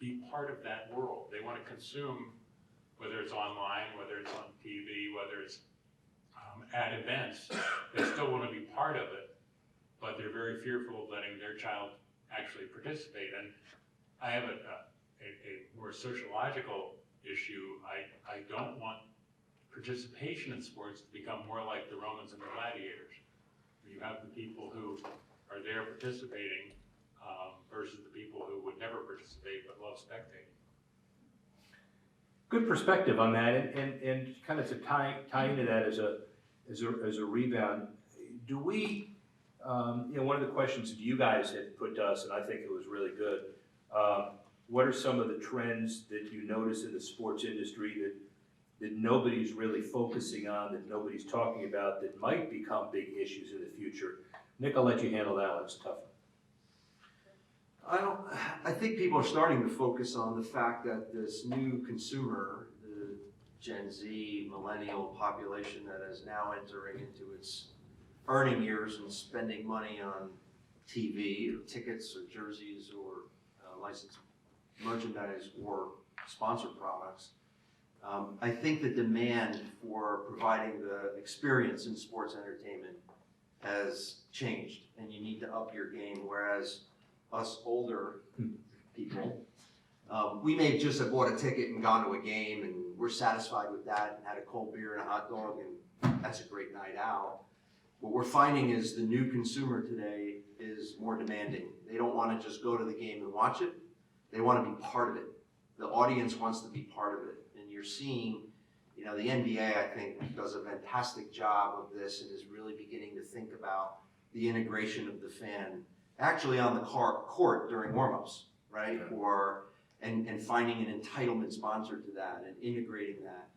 be part of that world. They want to consume, whether it's online, whether it's on TV, whether it's at events, they still want to be part of it, but they're very fearful of letting their child actually participate. And I have a more sociological issue. I don't want participation in sports to become more like the Romans and the gladiators. You have the people who are there participating versus the people who would never participate but love spectating. Good perspective on that, and kind of to tie into that as a rebound. Do we, one of the questions that you guys had put to us, and I think it was really good. What are some of the trends that you notice in the sports industry that nobody's really focusing on, that nobody's talking about, that might become big issues in the future? Nick, I'll let you handle that one. It's a tough one. I think people are starting to focus on the fact that this new consumer, the Gen Z, millennial population that is now entering into its earning years and spending money on TV or tickets or jerseys or licensed merchandise or sponsored products. I think the demand for providing the experience in sports entertainment has changed, and you need to up your game, whereas us older people, we may just have bought a ticket and gone to a game and we're satisfied with that and had a cold beer and a hot dog and that's a great night out. What we're finding is the new consumer today is more demanding. They don't want to just go to the game and watch it. They want to be part of it. The audience wants to be part of it. And you're seeing, the NBA, I think, does a fantastic job of this and is really beginning to think about the integration of the fan actually on the court during warm-ups, right? And finding an entitlement sponsor to that and integrating that.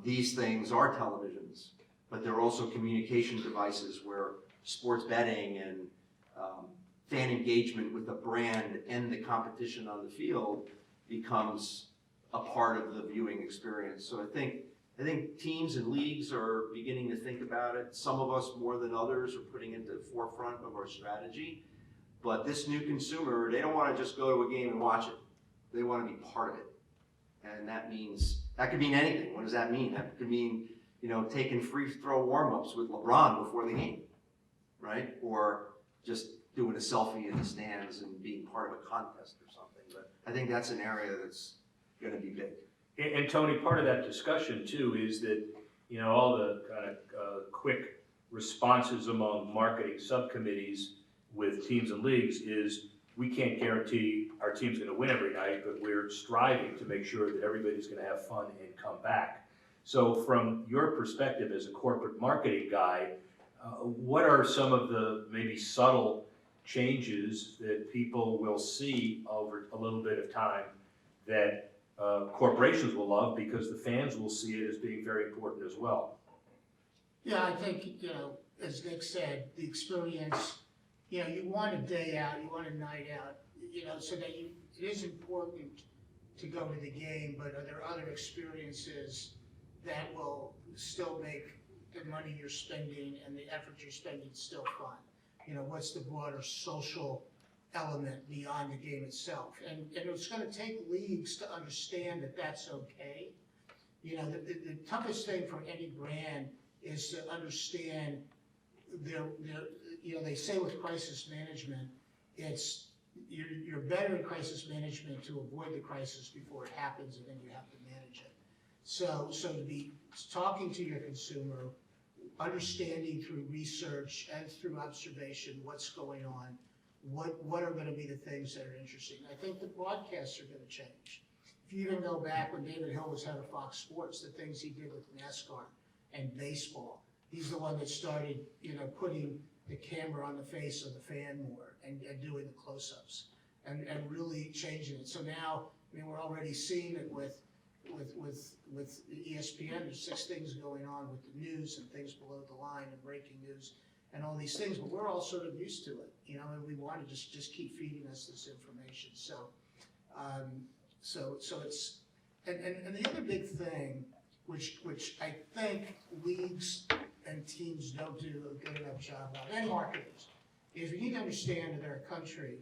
These things are televisions, but they're also communication devices where sports betting and fan engagement with the brand and the competition on the field becomes a part of the viewing experience. So I think teams and leagues are beginning to think about it. Some of us more than others are putting it at the forefront of our strategy. But this new consumer, they don't want to just go to a game and watch it. They want to be part of it. And that could mean anything. What does that mean? That could mean, taking free throw warm-ups with LeBron before the game, right? Or just doing a selfie in the stands and being part of a contest or something. But I think that's an area that's going to be big. And Tony, part of that discussion too is that, all the kind of quick responses among marketing subcommittees with teams and leagues is we can't guarantee our team's going to win every night, but we're striving to make sure that everybody's going to have fun and come back. So from your perspective as a corporate marketing guy, what are some of the maybe subtle changes that people will see over a little bit of time that corporations will love because the fans will see it as being very important as well? Yeah, I think, as Nick said, the experience, you want a day out, you want a night out, so that it is important to go to the game, but are there other experiences that will still make the money you're spending and the effort you're spending still fun? What's the broader social element beyond the game itself? And it's going to take leagues to understand that that's okay. The toughest thing for any brand is to understand they say with crisis management, you're better in crisis management to avoid the crisis before it happens, and then you have to manage it. So to be talking to your consumer, understanding through research and through observation what's going on, what are going to be the things that are interesting. I think the broadcasts are going to change. If you even go back when David Hill was head of Fox Sports, the things he did with NASCAR and baseball, he's the one that started, putting the camera on the face of the fan more and doing the close-ups and really changing it. So now, we're already seeing it with ESPN. There's 6 things going on with the news and things below the line and breaking news and all these things, but we're all sort of used to it, and we want to just keep feeding us this information. So it's, and the other big thing, which I think leagues and teams don't do a good enough job of, and marketers, is we need to understand that our country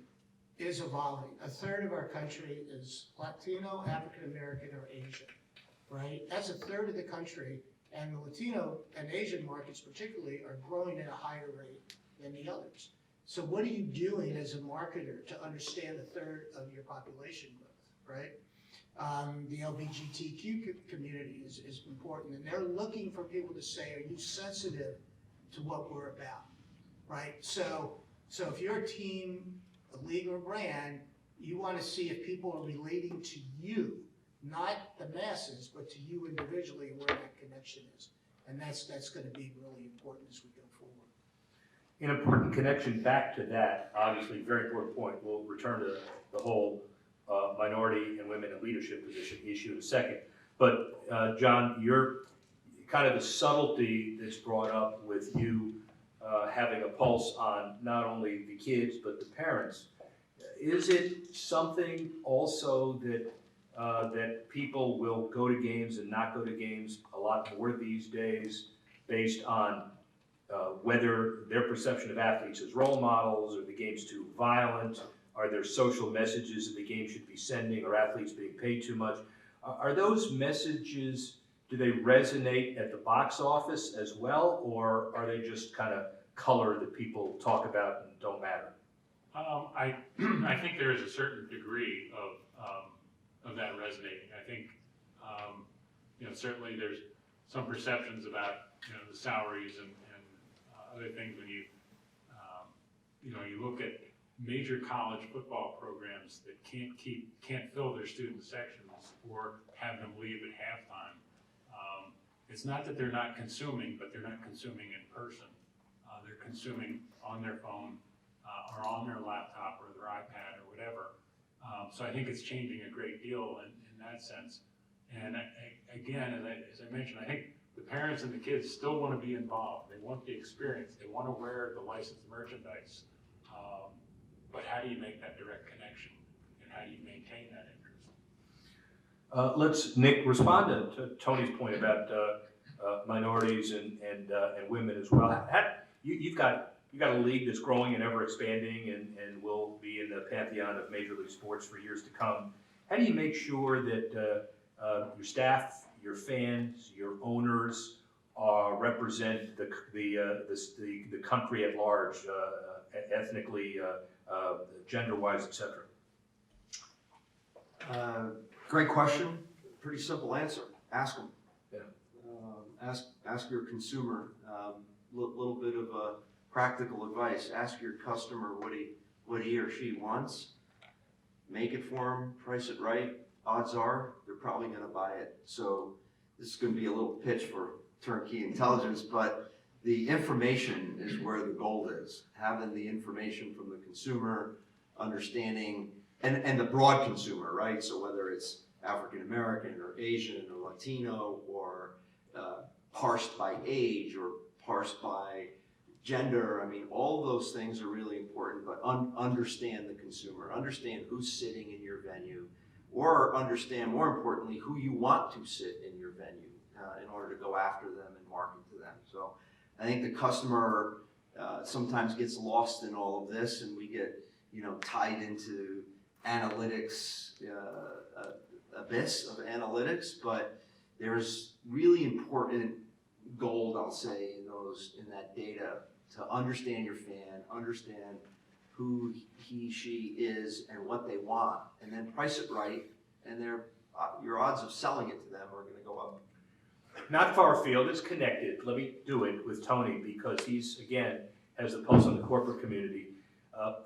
is evolving. A third of our country is Latino, African American, or Asian, right? That's a third of the country, and the Latino and Asian markets particularly are growing at a higher rate than the others. So what are you doing as a marketer to understand a third of your population growth, right? The LGBTQ community is important, and they're looking for people to say, are you sensitive to what we're about, right? So if you're a team, a league, or a brand, you want to see if people are relating to you, not the masses, but to you individually and where that connection is. And that's going to be really important as we go forward. An important connection back to that, obviously, very important point. We'll return to the whole minority and women in leadership position issue in a second. But John, you're kind of the subtlety that's brought up with you having a pulse on not only the kids, but the parents. Is it something also that that people will go to games and not go to games a lot more these days based on whether their perception of athletes as role models, or the game's too violent, are there social messages that the game should be sending, or athletes being paid too much? Are those messages, do they resonate at the box office as well, or are they just kind of color that people talk about and don't matter? I think there is a certain degree of that resonating. I think, certainly there's some perceptions about, the salaries and other things when you look at major college football programs that can't fill their student sections or have them leave at halftime. It's not that they're not consuming, but they're not consuming in person. They're consuming on their phone or on their laptop or their iPad or whatever. So I think it's changing a great deal in that sense. And again, as I mentioned, I think the parents and the kids still want to be involved. They want the experience. They want to wear the licensed merchandise. But how do you make that direct connection? And how do you maintain that interest? Let's, Nick, respond to Tony's point about minorities and women as well. You've got a league that's growing and ever expanding and will be in the pantheon of Major League Sports for years to come. How do you make sure that your staff, your fans, your owners represent the country at large, ethnically, gender-wise, etc.? Great question. Pretty simple answer. Ask them. Yeah. Ask your consumer. Little bit of practical advice. Ask your customer what he or she wants. Make it for him. Price it right. Odds are they're probably going to buy it. So this is going to be a little pitch for turnkey intelligence, but the information is where the gold is. Having the information from the consumer, understanding, and the broad consumer, right? So whether it's African American or Asian or Latino or parsed by age or parsed by gender, I mean, all those things are really important, but understand the consumer, understand who's sitting in your venue, or understand, more importantly, who you want to sit in your venue in order to go after them and market to them. So I think the customer sometimes gets lost in all of this, and we get tied into analytics, abyss of analytics, but there's really important gold, I'll say, in that data to understand your fan, understand who he, she is and what they want, and then price it right, and your odds of selling it to them are going to go up. Not far afield, it's connected. Let me do it with Tony because he's, again, has the pulse on the corporate community.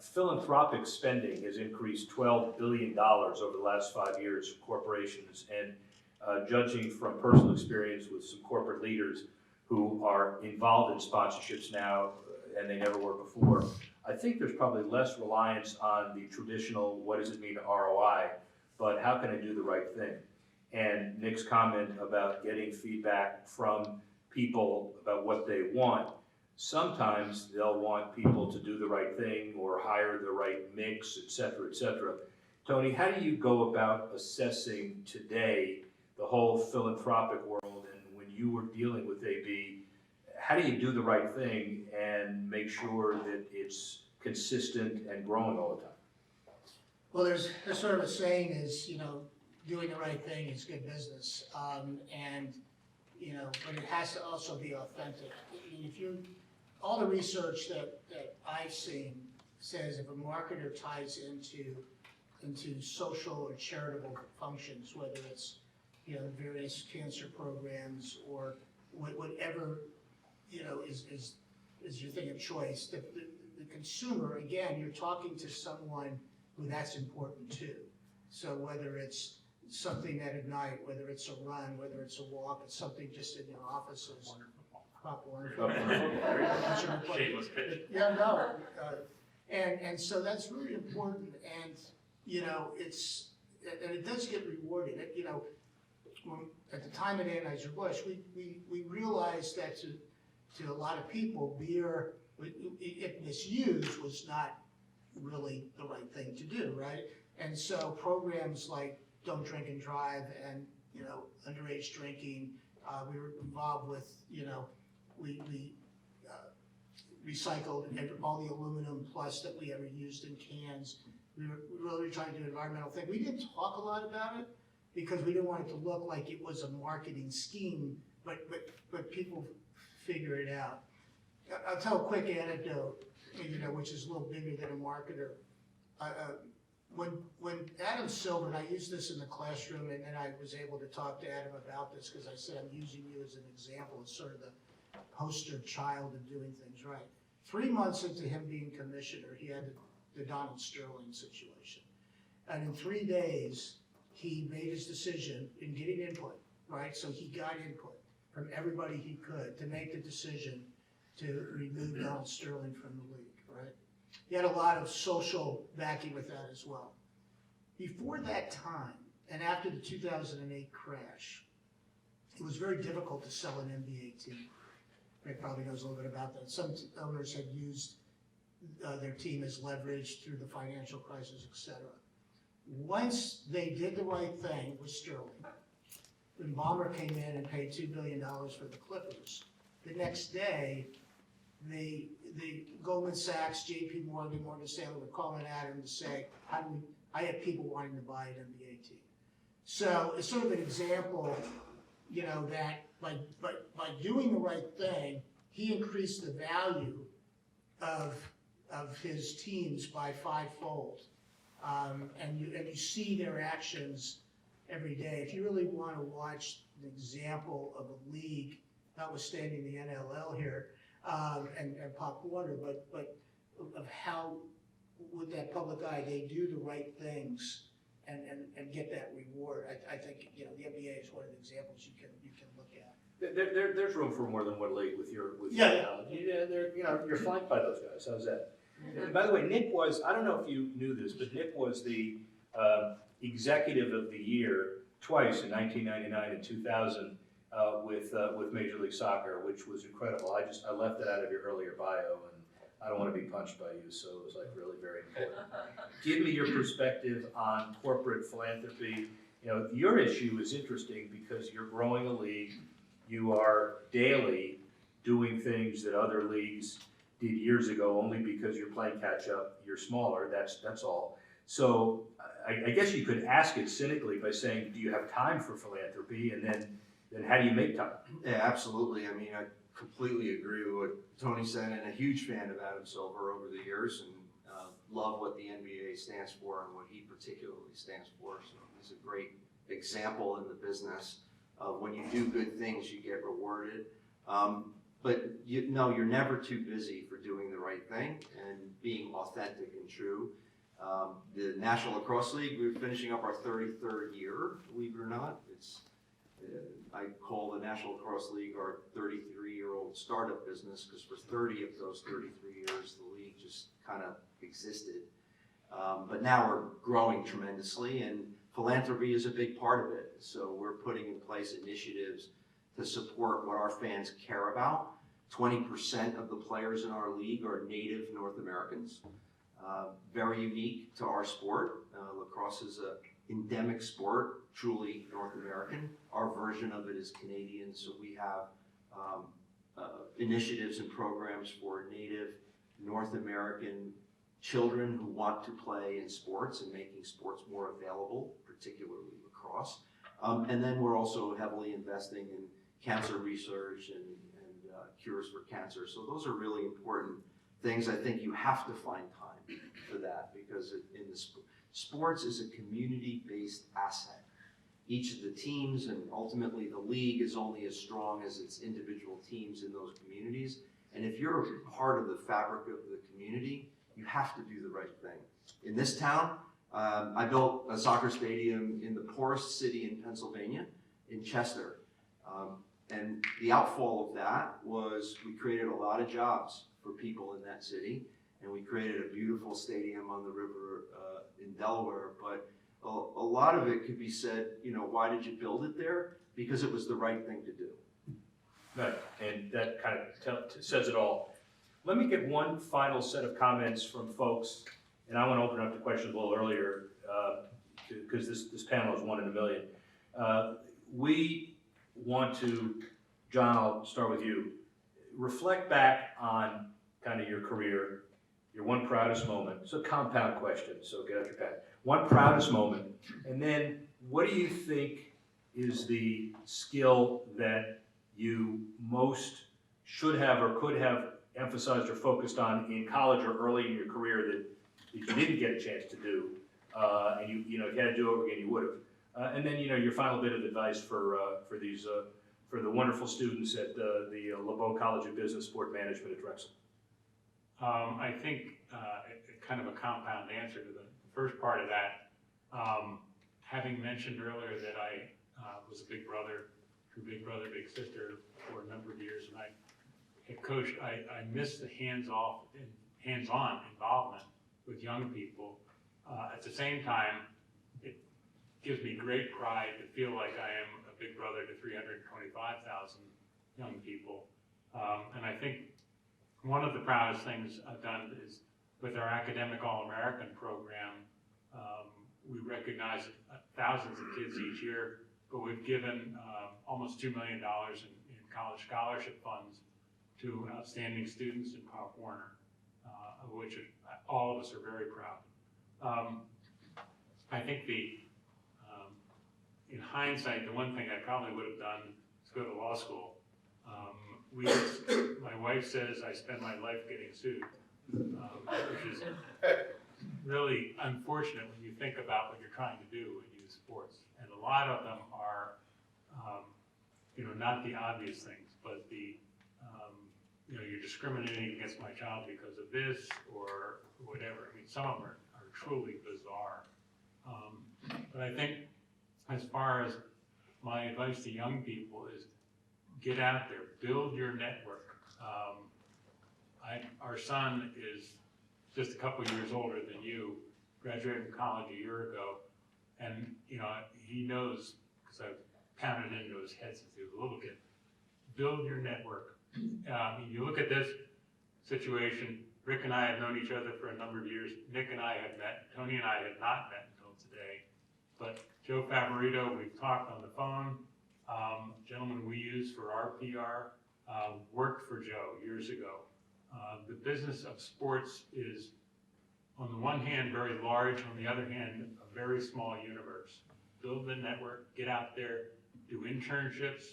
Philanthropic spending has increased $12 billion over the last 5 years for corporations, and judging from personal experience with some corporate leaders who are involved in sponsorships now and they never were before, I think there's probably less reliance on the traditional, what does it mean to ROI, but how can I do the right thing? And Nick's comment about getting feedback from people about what they want, sometimes they'll want people to do the right thing or hire the right mix, et cetera, et cetera. Tony, how do you go about assessing today the whole philanthropic world, and when you were dealing with AB, how do you do the right thing and make sure that it's consistent and growing all the time? Well, there's sort of a saying is, doing the right thing is good business. But it has to also be authentic. If all the research that I've seen says if a marketer ties into social or charitable functions, whether it's, you know, various cancer programs or whatever, you know, is your thing of choice, the consumer, again, you're talking to someone who that's important to. So whether it's something at a night, whether it's a run, whether it's a walk, it's something just in your offices. Shameless pitch. Yeah, no, and so that's really important, and, you know, and it does get rewarded, you know, at the time at Anheuser-Busch, we realized that to a lot of people, beer, if misused, was not really the right thing to do, right? And so programs like Don't Drink and Drive and, you know, underage drinking, we were involved with, you know, we recycled all the aluminum plus that we ever used in cans. We were really trying to do an environmental thing. We didn't talk a lot about it because we didn't want it to look like it was a marketing scheme, but people figure it out. I'll tell a quick anecdote, you know, which is a little bigger than a marketer. When Adam Silver, and I used this in the classroom, and then I was able to talk to Adam about this because I said I'm using you as an example, as sort of the poster child of doing things right. 3 months into him being commissioner, he had the Donald Sterling situation. And in 3 days, he made his decision in getting input, right? So he got input from everybody he could to make the decision to remove Donald Sterling from the league, right? He had a lot of social backing with that as well. Before that time, and after the 2008 crash, it was very difficult to sell an NBA team. Rick probably knows a little bit about that. Some owners had used their team as leverage through the financial crisis, et cetera. Once they did the right thing with Sterling, when Ballmer came in and paid $2 billion for the Clippers, the next day, the Goldman Sachs, JP Morgan, Morgan Stanley were calling Adam to say, I have people wanting to buy an NBA team. So it's sort of an example, you know, that by doing the right thing, he increased the value of his teams by 5-fold. And you see their actions every day. If you really want to watch an example of a league, notwithstanding the NLL here, and Pop Warner, but of how with that public eye they do the right things and get that reward. I think, you know, the NBA is one of the examples you can look at. There's room for more than one league with your Yeah. analogy. Yeah, you know, you're flanked by those guys. How's that? And by the way, Nick was, I don't know if you knew this, but Nick was the executive of the year twice in 1999 and 2000 with Major League Soccer, which was incredible. I left that out of your earlier bio, and I don't want to be punched by you, so it was like really very important. Give me your perspective on corporate philanthropy. You know, your issue is interesting because you're growing a league. You are daily doing things that other leagues did years ago only because you're playing catch up. You're smaller. That's all. So I guess you could ask it cynically by saying, do you have time for philanthropy, and then how do you make time? Yeah, absolutely. I mean, I completely agree with what Tony said, and a huge fan of Adam Silver over the years, and love what the NBA stands for and what he particularly stands for. So he's a great example in the business of when you do good things, you get rewarded. But you're never too busy for doing the right thing and being authentic and true. The National Lacrosse League, we're finishing up our 33rd year, believe it or not. I call the National Lacrosse League our 33-year-old startup business because for 30 of those 33 years, the league just kind of existed. But now we're growing tremendously, and philanthropy is a big part of it. So we're putting in place initiatives to support what our fans care about. 20% of the players in our league are native North Americans. Very unique to our sport. Lacrosse is an endemic sport, truly North American. Our version of it is Canadian, so we have initiatives and programs for native North American children who want to play in sports and making sports more available, particularly lacrosse. And then we're also heavily investing in cancer research and cures for cancer. So those are really important things. I think you have to find time for that because sports is a community-based asset. Each of the teams and ultimately the league is only as strong as its individual teams in those communities. And if you're a part of the fabric of the community, you have to do the right thing. In this town, I built a soccer stadium in the poorest city in Pennsylvania, in Chester. And the outfall of that was we created a lot of jobs for people in that city, and we created a beautiful stadium on the river in Delaware. But a lot of it could be said, you know, why did you build it there? Because it was the right thing to do. Right, and that kind of says it all. Let me get one final set of comments from folks, and I want to open up the questions a little earlier, because this panel is one in a million. We want to, John, I'll start with you. Reflect back on kind of your career, your one proudest moment. It's a compound question, so get out your pen. One proudest moment, and then what do you think is the skill that you most should have or could have emphasized or focused on in college or early in your career that you didn't get a chance to do, and you know, if you had to do it over again, you would have. And then, you know, your final bit of advice for these for the wonderful students at the LeBeau College of Business Sport Management at Drexel. I think kind of a compound answer to the first part of that. Having mentioned earlier that I was a big brother, big brother, big sister for a number of years, and I had coached. I miss the hands-off and hands-on involvement with young people. At the same time, it gives me great pride to feel like I am a big brother to 325,000 young people. And I think one of the proudest things I've done is with our Academic All-American program, we recognize thousands of kids each year, but we've given almost $2 million in college scholarship funds to outstanding students in Pop Warner, of which all of us are very proud. I think in hindsight, the one thing I probably would have done is go to law school. My wife says I spend my life getting sued, which is really unfortunate when you think about what you're trying to do in youth sports. And a lot of them are, you know, not the obvious things, but you know, you're discriminating against my child because of this or whatever. I mean, some of them are truly bizarre. But I think as far as my advice to young people is get out there, build your network. Our son is just a couple years older than you, graduated from college a year ago, and you know, he knows, because I've pounded into his head since he was a little kid, build your network. You look at this situation, Rick and I have known each other for a number of years, Nick and I have met, Tony and I have not met until today, but Joe Favorito, we've talked on the phone, gentleman we use for our PR, worked for Joe years ago. The business of sports is, on the one hand, very large, on the other hand, a very small universe. Build the network, get out there, do internships,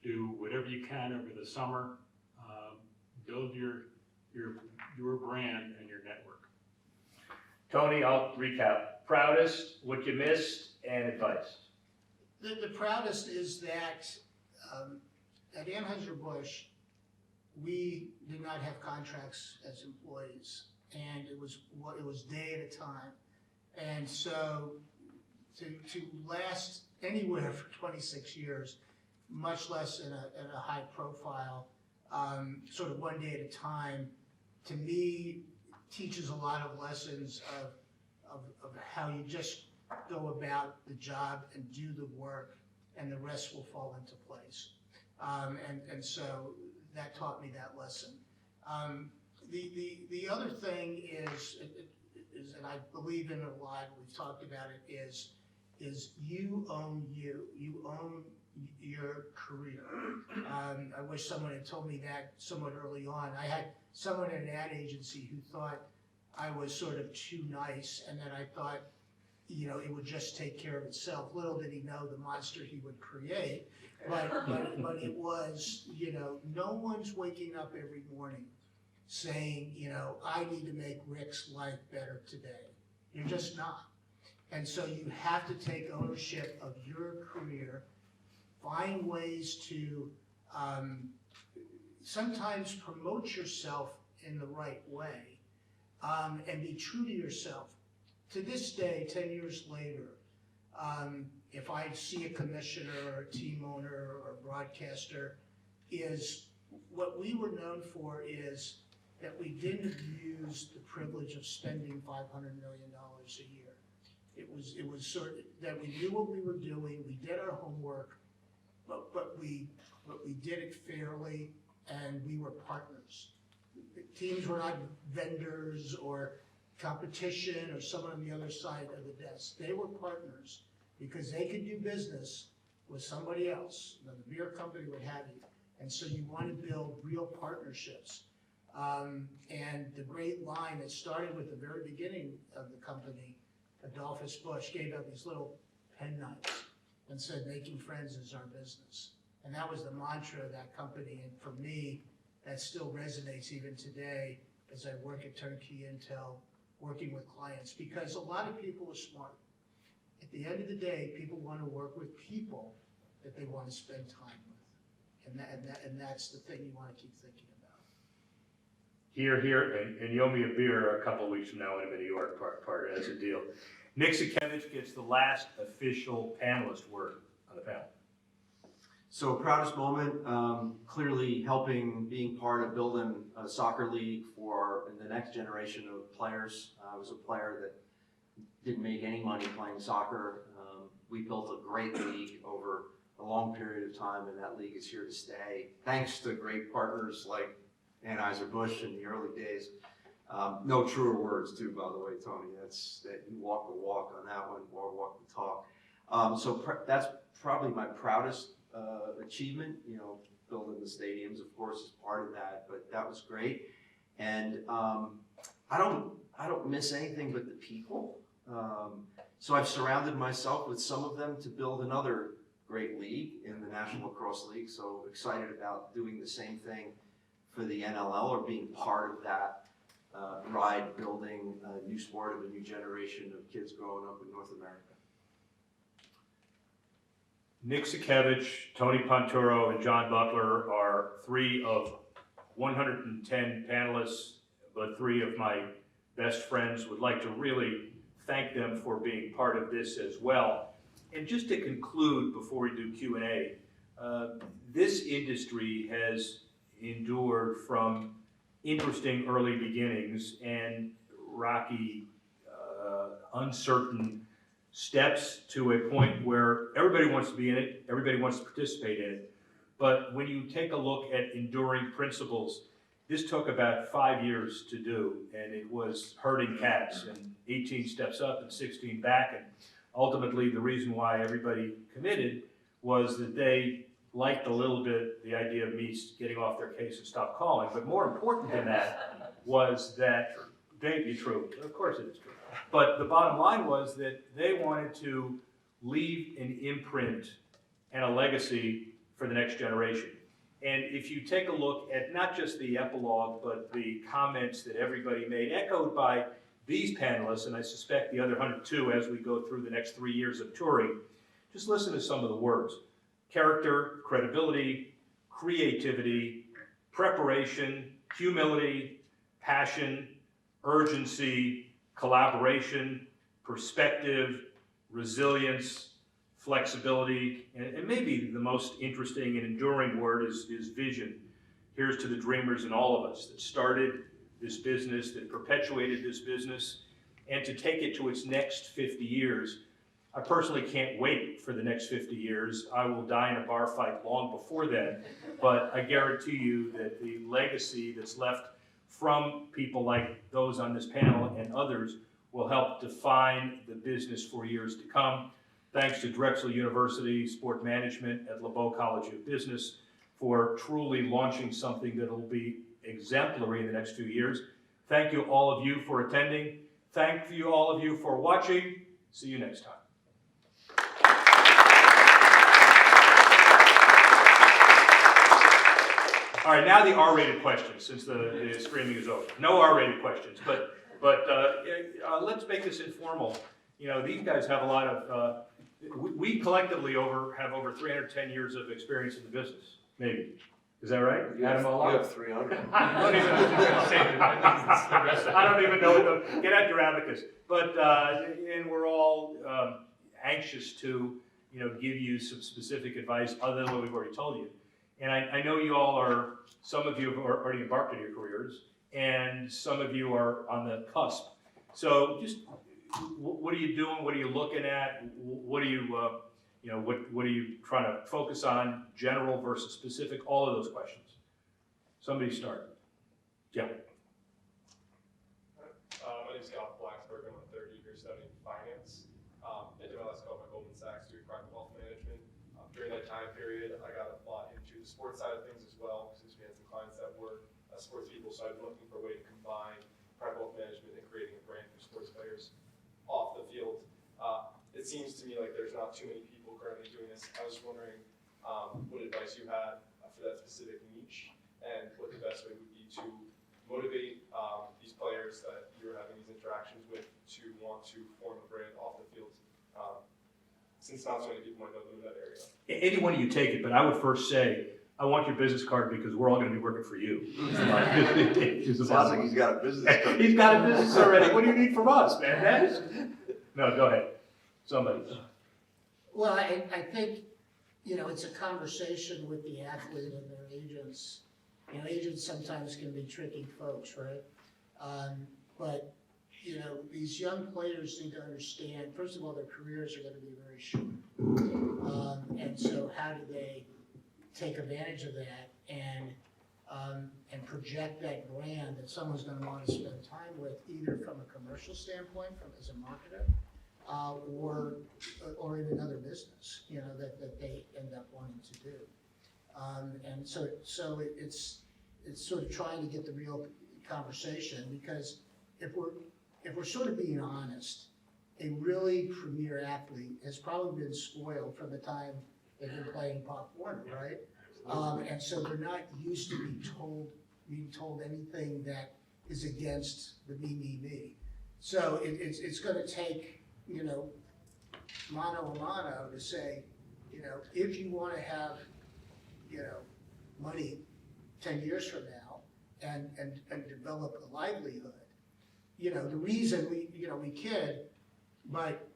do whatever you can over the summer, build your brand and your network. Tony, I'll recap. Proudest, what you missed, and advice. The proudest is that at Anheuser-Busch, we did not have contracts as employees, and it was day at a time. And so to last anywhere for 26 years, much less in a high profile, sort of one day at a time, to me, teaches a lot of lessons of how you just go about the job and do the work, and the rest will fall into place. And so that taught me that lesson. The other thing is, and I believe in it a lot, we've talked about it, is you own you. You own your career. I wish someone had told me that somewhat early on. I had someone in an ad agency who thought I was sort of too nice, and then I thought, you know, it would just take care of itself. Little did he know the monster he would create, but it was, you know, no one's waking up every morning saying, you know, I need to make Rick's life better today. You're just not. And so you have to take ownership of your career, find ways to sometimes promote yourself in the right way, and be true to yourself. To this day, 10 years later, if I see a commissioner or a team owner or a broadcaster, is what we were known for is that we didn't abuse the privilege of spending $500 million a year. It was sort of that we knew what we were doing, we did our homework, but we did it fairly, and we were partners. The teams were not vendors or competition or someone on the other side of the desk. They were partners because they could do business with somebody else, you know, the beer company, what have you. And so you want to build real partnerships. And the great line that started with the very beginning of the company, Adolphus Busch gave out these little penknives and said, making friends is our business. And that was the mantra of that company. And for me, that still resonates even today as I work at Turnkey Intel, working with clients, because a lot of people are smart. At the end of the day, people want to work with people that they want to spend time with. And that's the thing you want to keep thinking about. Here, and you owe me a beer a couple of weeks from now when I'm in New York, part as a deal. Nick Sikevich gets the last official panelist word on the panel. So proudest moment, clearly helping, being part of building a soccer league for the next generation of players. I was a player that didn't make any money playing soccer. We built a great league over a long period of time, and that league is here to stay. Thanks to great partners like Anheuser-Busch in the early days. No truer words too, by the way, Tony. That you walk the walk on that one, or walk the talk. That's probably my proudest achievement. You know, building the stadiums, of course, is part of that. But that was great, and I don't miss anything but the people. So I've surrounded myself with some of them to build another great league in the National Lacrosse League. So excited about doing the same thing for the NLL, or being part of that ride, building a new sport of a new generation of kids growing up in North America. Nick Sikevich, Tony Ponturo, and John Butler are 3 of 110 panelists, but 3 of my best friends. Would like to really thank them for being part of this as well. And just to conclude, before we do Q&A, this industry has endured from interesting early beginnings and rocky, uncertain steps to a point where everybody wants to be in it, everybody wants to participate in it. But when you take a look at enduring principles, this took about 5 years to do, and it was herding cats, and 18 steps up and 16 back, and ultimately the reason why everybody committed was that they liked a little bit the idea of me getting off their case and stop calling. But more important than that was that true. Of course it is true. But the bottom line was that they wanted to leave an imprint and a legacy for the next generation. And if you take a look at not just the epilogue, but the comments that everybody made, echoed by these panelists, and I suspect the other 102 as we go through the next 3 years of touring, just listen to some of the words. Character, credibility, creativity, preparation, humility, passion, urgency, collaboration, perspective, resilience, flexibility, and maybe the most interesting and enduring word is vision. Here's to the dreamers in all of us that started this business, that perpetuated this business, and to take it to its next 50 years. I personally can't wait for the next 50 years. I will die in a bar fight long before then, but I guarantee you that the legacy that's left from people like those on this panel and others will help define the business for years to come. Thanks to Drexel University Sport Management at LeBeau College of Business for truly launching something that will be exemplary in the next 2 years. Thank you all of you for attending. Thank you all of you for watching. See you next time. All right, now the R-rated questions, since the screaming is over. No R-rated questions, but let's make this informal. You know, these guys have a lot of, we collectively have over 310 years of experience in the business, maybe. Is that right? Adam, You have 300. I don't even know, get out your abacus. But, and we're all anxious to, you know, give you some specific advice other than what we've already told you. And I know you all are, some of you have already embarked on your careers, and some of you are on the cusp. So just, what are you doing? What are you looking at? What are you, you know, what are you trying to focus on, general versus specific? All of those questions. Somebody start. Yeah. My name is Scott Blacksburg. I'm a third year studying finance. Ended my last call at Goldman Sachs doing private wealth management. During that time period, I got a lot into the sports side of things as well, since we had some clients that were sports people. So I've been looking for a way to combine private wealth management and creating a brand for sports players off the field. It seems to me like there's not too many people currently doing this. I was wondering what advice you had for that specific niche, and what the best way would be to motivate these players that you're having these interactions with to want to form a brand off the field, since not so many people might know them in that area. Any one of you take it, but I would first say, I want your business card because we're all going to be working for you. Sounds like he's got a business card. He's got a business already. What do you need from us, man? No, go ahead. Somebody. Well, I think, you know, it's a conversation with the athlete and their agents. You know, agents sometimes can be tricky folks, right? But, you know, these young players need to understand, first of all, their careers are gonna be very short. And so how do they take advantage of that and project that brand that someone's gonna wanna spend time with, either from a commercial standpoint, as a marketer, or in another business, you know, that they end up wanting to do. And so it's sort of trying to get the real conversation, because if we're sort of being honest, a really premier athlete has probably been spoiled from the time they've been playing Pop Warner, right? And so they're not used to being told anything that is against the me. So it's gonna take, you know, mano a mano to say, you know, if you wanna have, you know, money 10 years from now and develop a livelihood, you know, the reason we kid, but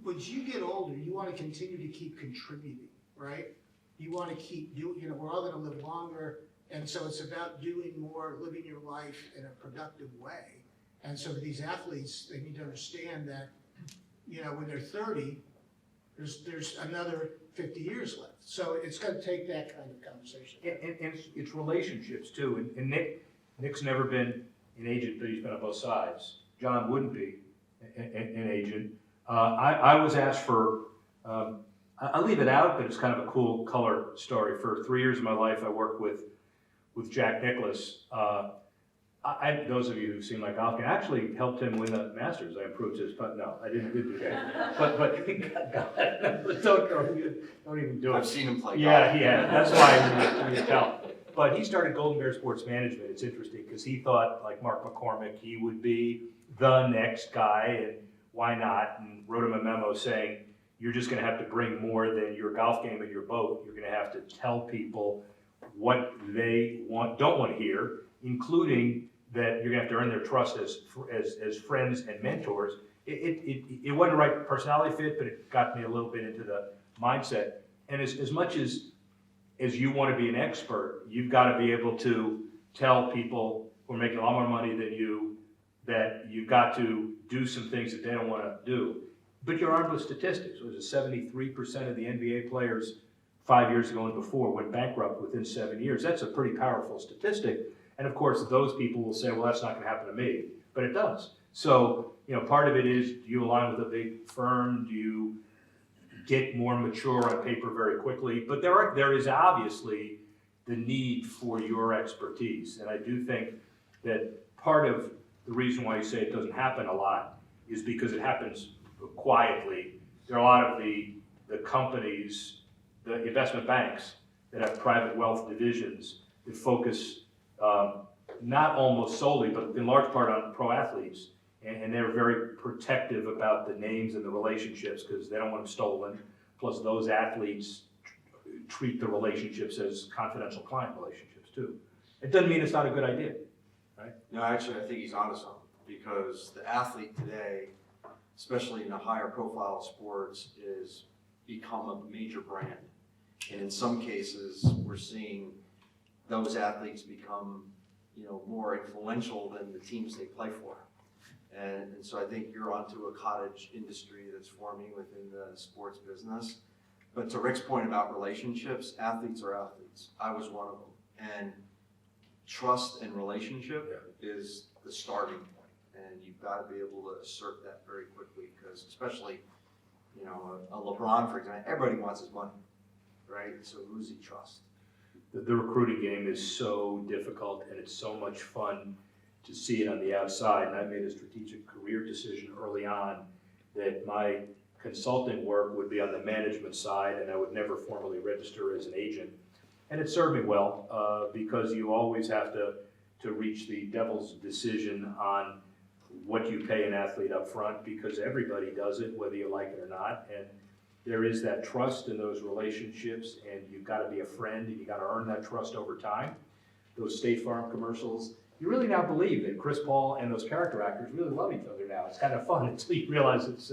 as you get older, you wanna continue to keep contributing, right? You wanna keep doing, you know, we're all gonna live longer, and so it's about doing more, living your life in a productive way. And so these athletes, they need to understand that, you know, when they're 30, there's another 50 years left. So it's gonna take that kind of conversation. And it's relationships too. And Nick's never been an agent, but he's been on both sides. John wouldn't be an agent. I was asked for, I'll leave it out, but it's kind of a cool color story. For 3 years of my life, I worked with Jack Nicklaus. Those of you who've seen my golf game, I actually helped him win the Masters. I improved his putt. No, I didn't do that. But don't even do it. I've seen him play golf. Yeah, he had. That's why we tell. But he started Golden Bear Sports Management. It's interesting because he thought, like Mark McCormick, he would be the next guy, and why not? And wrote him a memo saying, you're just going to have to bring more than your golf game and your boat. You're going to have to tell people what they don't want to hear, including that you're going to have to earn their trust as friends and mentors. It wasn't the right personality fit, but it got me a little bit into the mindset. And as much as you want to be an expert, you've got to be able to tell people who are making a lot more money than you that you've got to do some things that they don't want to do. But you're armed with statistics. It was 73% of the NBA players 5 years ago and before went bankrupt within 7 years. That's a pretty powerful statistic. And of course, those people will say, well, that's not going to happen to me. But it does. So, you know, part of it is, do you align with a big firm? Do you get more mature on paper very quickly? But there is obviously the need for your expertise. And I do think that part of the reason why you say it doesn't happen a lot is because it happens quietly, there are a lot of the companies, the investment banks that have private wealth divisions that focus not almost solely, but in large part on pro athletes. And they're very protective about the names and the relationships because they don't want them stolen. Plus those athletes treat the relationships as confidential client relationships too. It doesn't mean it's not a good idea, right? No, actually, I think he's onto something, because the athlete today, especially in the higher profile sports, is become a major brand. And in some cases, we're seeing those athletes become, more influential than the teams they play for. And so I think you're onto a cottage industry that's forming within the sports business. But to Rick's point about relationships, athletes are athletes. I was one of them. And trust and relationship is the starting point. And you've got to be able to assert that very quickly, because especially, a LeBron, for example, everybody wants his money, right? So who's he trust? The recruiting game is so difficult, and it's so much fun to see it on the outside. And I made a strategic career decision early on that my consulting work would be on the management side, and I would never formally register as an agent. And it served me well, because you always have to reach the devil's decision on what you pay an athlete up front, because everybody does it, whether you like it or not. And there is that trust in those relationships, and you've got to be a friend, and you got to earn that trust over time. Those State Farm commercials, you really now believe that Chris Paul and those character actors really love each other now. It's kind of fun until you realize it's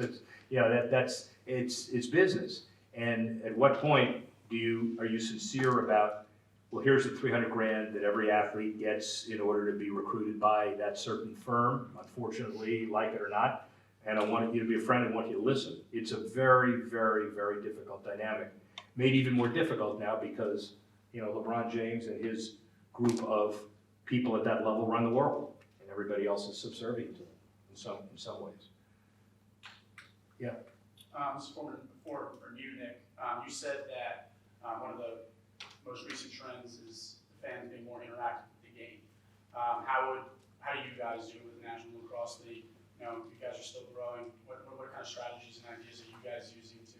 business. And at what point are you sincere about, well, here's the $300,000 that every athlete gets in order to be recruited by that certain firm, unfortunately, like it or not, and I want you to be a friend and want you to listen. It's a very, very, very difficult dynamic. Made even more difficult now because, LeBron James and his group of people at that level run the world, and everybody else is subservient to them in some ways. Yeah. This is for you, Nick. You said that one of the most recent trends is the fans being more interactive with the game. How do you guys do with the National Lacrosse League? You guys are still growing. What kind of strategies and ideas are you guys using to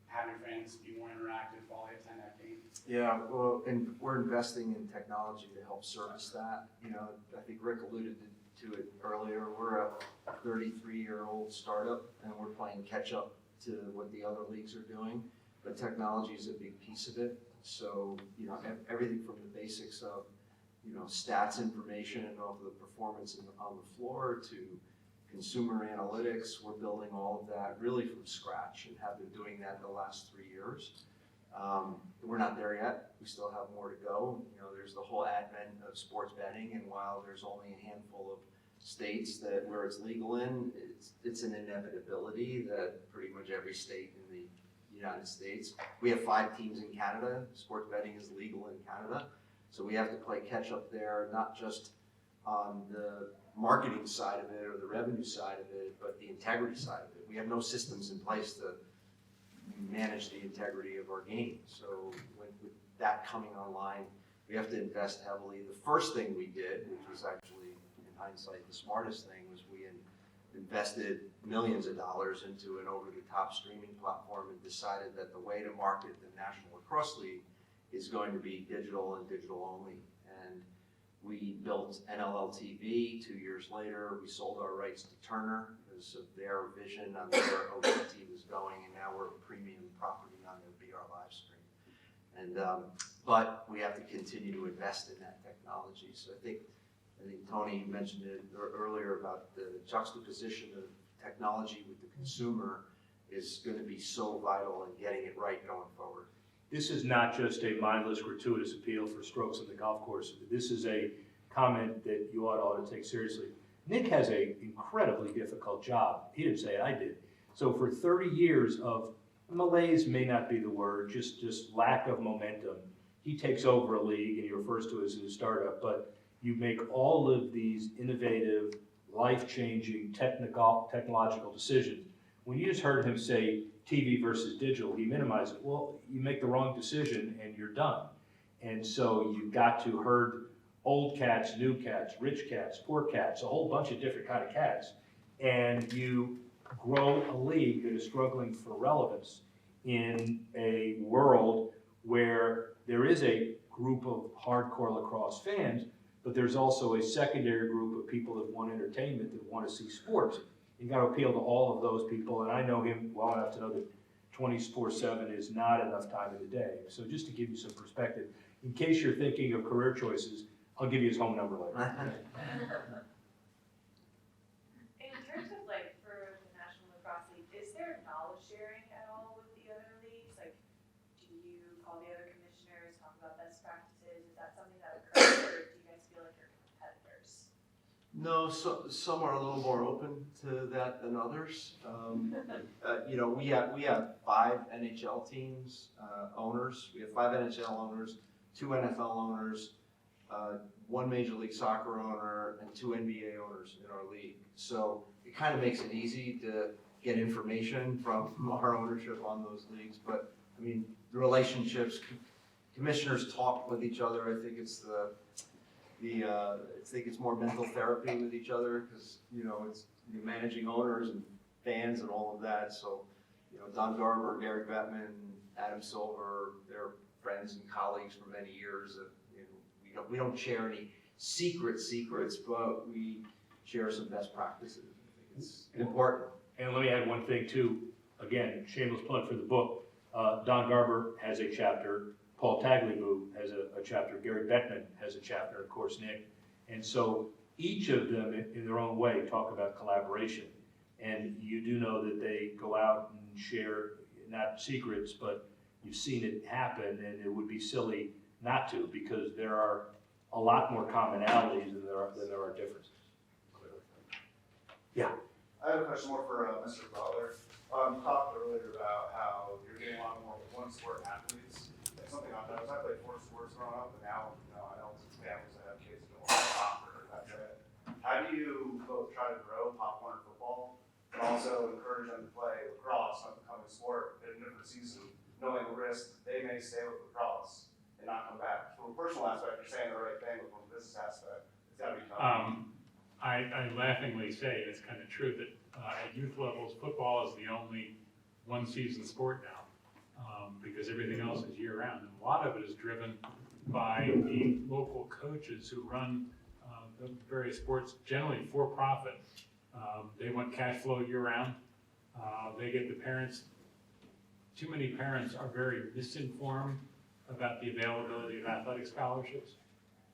have your fans be more interactive while they attend that game? Yeah, well, and we're investing in technology to help service that. I think Rick alluded to it earlier. We're a 33-year-old startup, and we're playing catch up to what the other leagues are doing. But technology is a big piece of it. So, everything from the basics of, stats information of the performance on the floor to consumer analytics. We're building all of that really from scratch and have been doing that the last 3 years. We're not there yet. We still have more to go. There's the whole advent of sports betting, and while there's only a handful of states where it's legal in, it's an inevitability that pretty much every state in the United States. We have 5 teams in Canada. Sports betting is legal in Canada. So we have to play catch up there, not just on the marketing side of it or the revenue side of it, but the integrity side of it. We have no systems in place to manage the integrity of our game. So with that coming online, we have to invest heavily. The first thing we did, which was actually, in hindsight, the smartest thing, was we invested millions of dollars into an over-the-top streaming platform and decided that the way to market the National Lacrosse League is going to be digital and digital only. And we built NLL TV. 2 years later, we sold our rights to Turner because of their vision on where OTT was going, and now we're a premium property on their BR live stream. And but we have to continue to invest in that technology. So I think Tony mentioned it earlier about the juxtaposition of technology with the consumer is going to be so vital in getting it right going forward. This is not just a mindless, gratuitous appeal for strokes on the golf course. This is a comment that you ought to take seriously. Nick has an incredibly difficult job. He didn't say it, I did. So for 30 years of malaise may not be the word, just lack of momentum, he takes over a league, and he refers to it as a startup, but you make all of these innovative, life-changing, technological decisions. When you just heard him say TV versus digital, he minimized it. Well, you make the wrong decision and you're done. And so you've got to herd old cats, new cats, rich cats, poor cats, a whole bunch of different kind of cats. And you grow a league that is struggling for relevance in a world where there is a group of hardcore lacrosse fans, but there's also a secondary group of people that want entertainment, that want to see sports. You got to appeal to all of those people, and I know him well enough to know that 24/7 is not enough time in the day. So just to give you some perspective, in case you're thinking of career choices, I'll give you his home number later. In terms of like for the National Lacrosse League, is there knowledge sharing at all with the other leagues? Like, do you call the other commissioners, talk about best practices? Is that something that occurs, or do you guys feel like you're competitors? No, some are a little more open to that than others. You know, we have 5 NHL teams, owners. We have 5 NHL owners, 2 NFL owners, 1 Major League Soccer owner, and 2 NBA owners in our league. So it kind of makes it easy to get information from our ownership on those leagues. But I mean, the relationships, commissioners talk with each other. I think it's I think it's more mental therapy with each other, because, you know, it's you're managing owners and fans and all of that. So, you know, Don Garber, Gary Bettman, Adam Silver, they're friends and colleagues for many years. You know, we don't share any secrets, but we share some best practices. I think it's important. And let me add one thing too. Again, shameless plug for the book. Don Garber has a chapter. Paul Tagliabue has a chapter. Gary Bettman has a chapter, of course, Nick. And so each of them, in their own way, talk about collaboration. And you do know that they go out and share, not secrets, but you've seen it happen, and it would be silly not to, because there are a lot more commonalities than there are differences. Yeah. I have a question more for Mr. Butler. You talked earlier about how you're getting a lot more one sport athletes. And something I've noticed, I played 4 sports growing up, and now, you know, I know families that have kids that don't play soccer. That's it. How do you both try to grow Pop Warner football, but also encourage them to play lacrosse, an up-and-coming sport, in a different season, knowing the risk they may stay with lacrosse and not come back? From a personal aspect, you're saying the right thing, but from a business aspect, it's got to be tough. I laughingly say, it's kind of true, that at youth levels, football is the only one-season sport now, because everything else is year-round. And a lot of it is driven by the local coaches who run the various sports, generally for-profit. They want cash flow year-round. They get the parents. Too many parents are very misinformed about the availability of athletic scholarships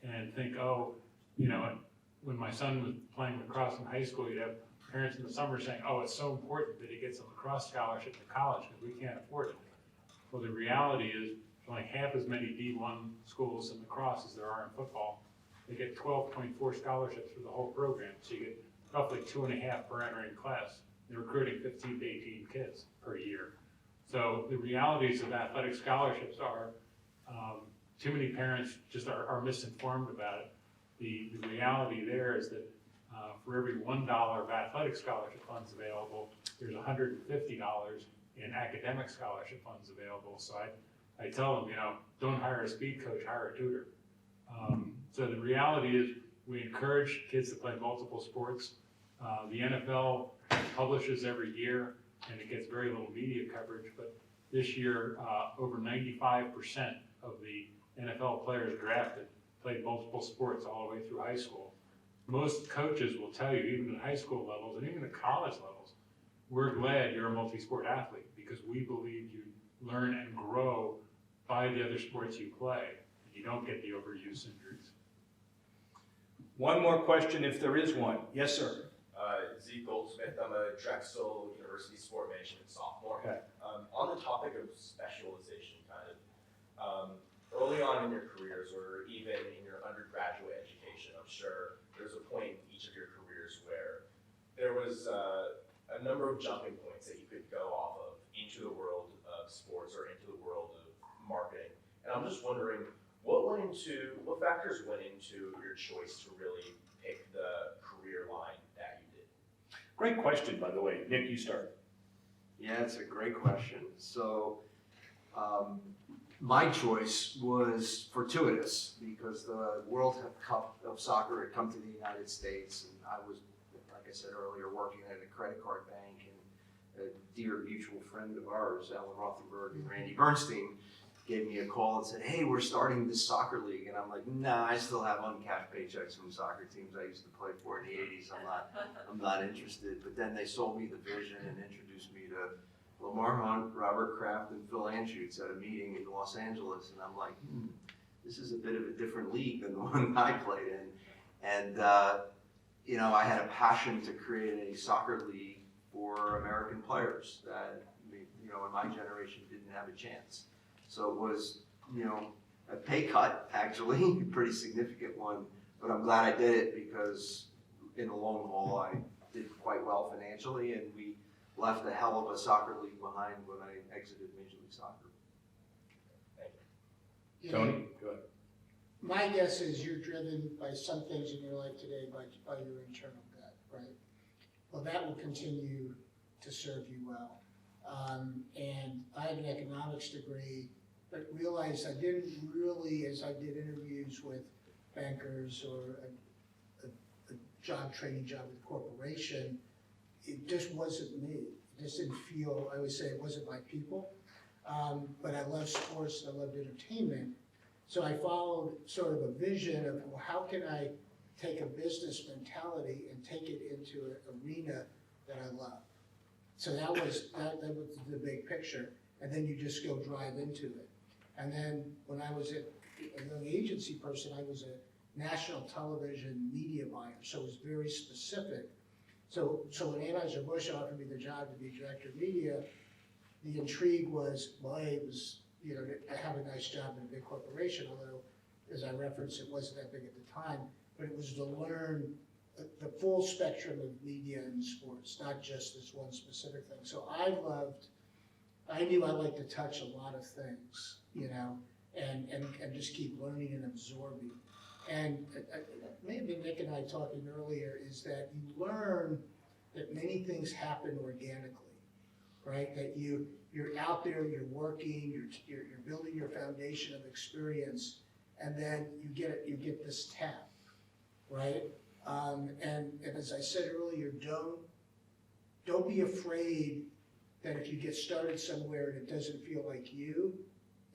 and think, oh, you know, when my son was playing lacrosse in high school, you'd have parents in the summer saying, oh, it's so important that he gets a lacrosse scholarship to college because we can't afford it. Well, the reality is, like half as many D1 schools in lacrosse as there are in football. They get 12.4 scholarships for the whole program, so you get roughly 2.5 per entering class. They're recruiting 15 to 18 kids per year. So the realities of athletic scholarships are, too many parents just are misinformed about it. The reality there is that for every $1 of athletic scholarship funds available, there's $150 in academic scholarship funds available. So I tell them, you know, don't hire a speed coach, hire a tutor. So the reality is we encourage kids to play multiple sports. The NFL publishes every year, and it gets very little media coverage, but this year over 95% of the NFL players drafted played multiple sports all the way through high school. Most coaches will tell you, even at high school levels and even at college levels, we're glad you're a multi-sport athlete because we believe you learn and grow by the other sports you play, and you don't get the overuse injuries. One more question, if there is one. Yes, sir. Zeke Goldsmith. I'm a Drexel University sport management sophomore. Okay. On the topic of specialization, early on in your careers or even in your undergraduate education, I'm sure there's a point in each of your careers where there was a number of jumping points that you could go off of into the world of sports or into the world of marketing. And I'm just wondering, what factors went into your choice to really pick the career line that you did? Great question, by the way. Nick, you start. Yeah, it's a great question. So, my choice was fortuitous because the World Cup of Soccer had come to the United States, and I was, like I said earlier, working at a credit card bank, and a dear mutual friend of ours, Alan Rothenberg and Randy Bernstein, gave me a call and said, hey, we're starting this soccer league. And I'm like, nah, I still have uncashed paychecks from soccer teams I used to play for in the 80s. I'm not interested. But then they sold me the vision and introduced me to Lamar Hunt, Robert Kraft, and Phil Anschutz at a meeting in Los Angeles. And I'm like, this is a bit of a different league than the one I played in. And, you know, I had a passion to create a soccer league for American players that, you know, in my generation didn't have a chance. So it was, you know, a pay cut, actually, a pretty significant one. But I'm glad I did it because in the long haul, I did quite well financially, and we left a hell of a soccer league behind when I exited Major League Soccer. You Tony, know, go ahead. my guess is you're driven by some things in your life today by your internal gut, right? Well, that will continue to serve you well. And I have an economics degree, but realized I didn't really, as I did interviews with bankers or a job training job with a corporation, it just wasn't me. It just didn't feel, I would say it wasn't my people. But I love sports and I loved entertainment. So I followed sort of a vision of, well, how can I take a business mentality and take it into an arena that I love? So that was the big picture. And then you just go drive into it. And then when I was a young agency person, I was a national television media buyer, so it was very specific. So when Anheuser-Busch offered me the job to be director of media, the intrigue was, well, it was, you know, to have a nice job in a big corporation, although, as I referenced, it wasn't that big at the time, but it was to learn the full spectrum of media and sports, not just this one specific thing. So I knew I liked to touch a lot of things, you know, and just keep learning and absorbing. And maybe Nick and I talking earlier is that you learn that many things happen organically, right? That you're out there, you're working, you're building your foundation of experience, and then you get this tap, right? And as I said earlier, don't be afraid that if you get started somewhere and it doesn't feel like you,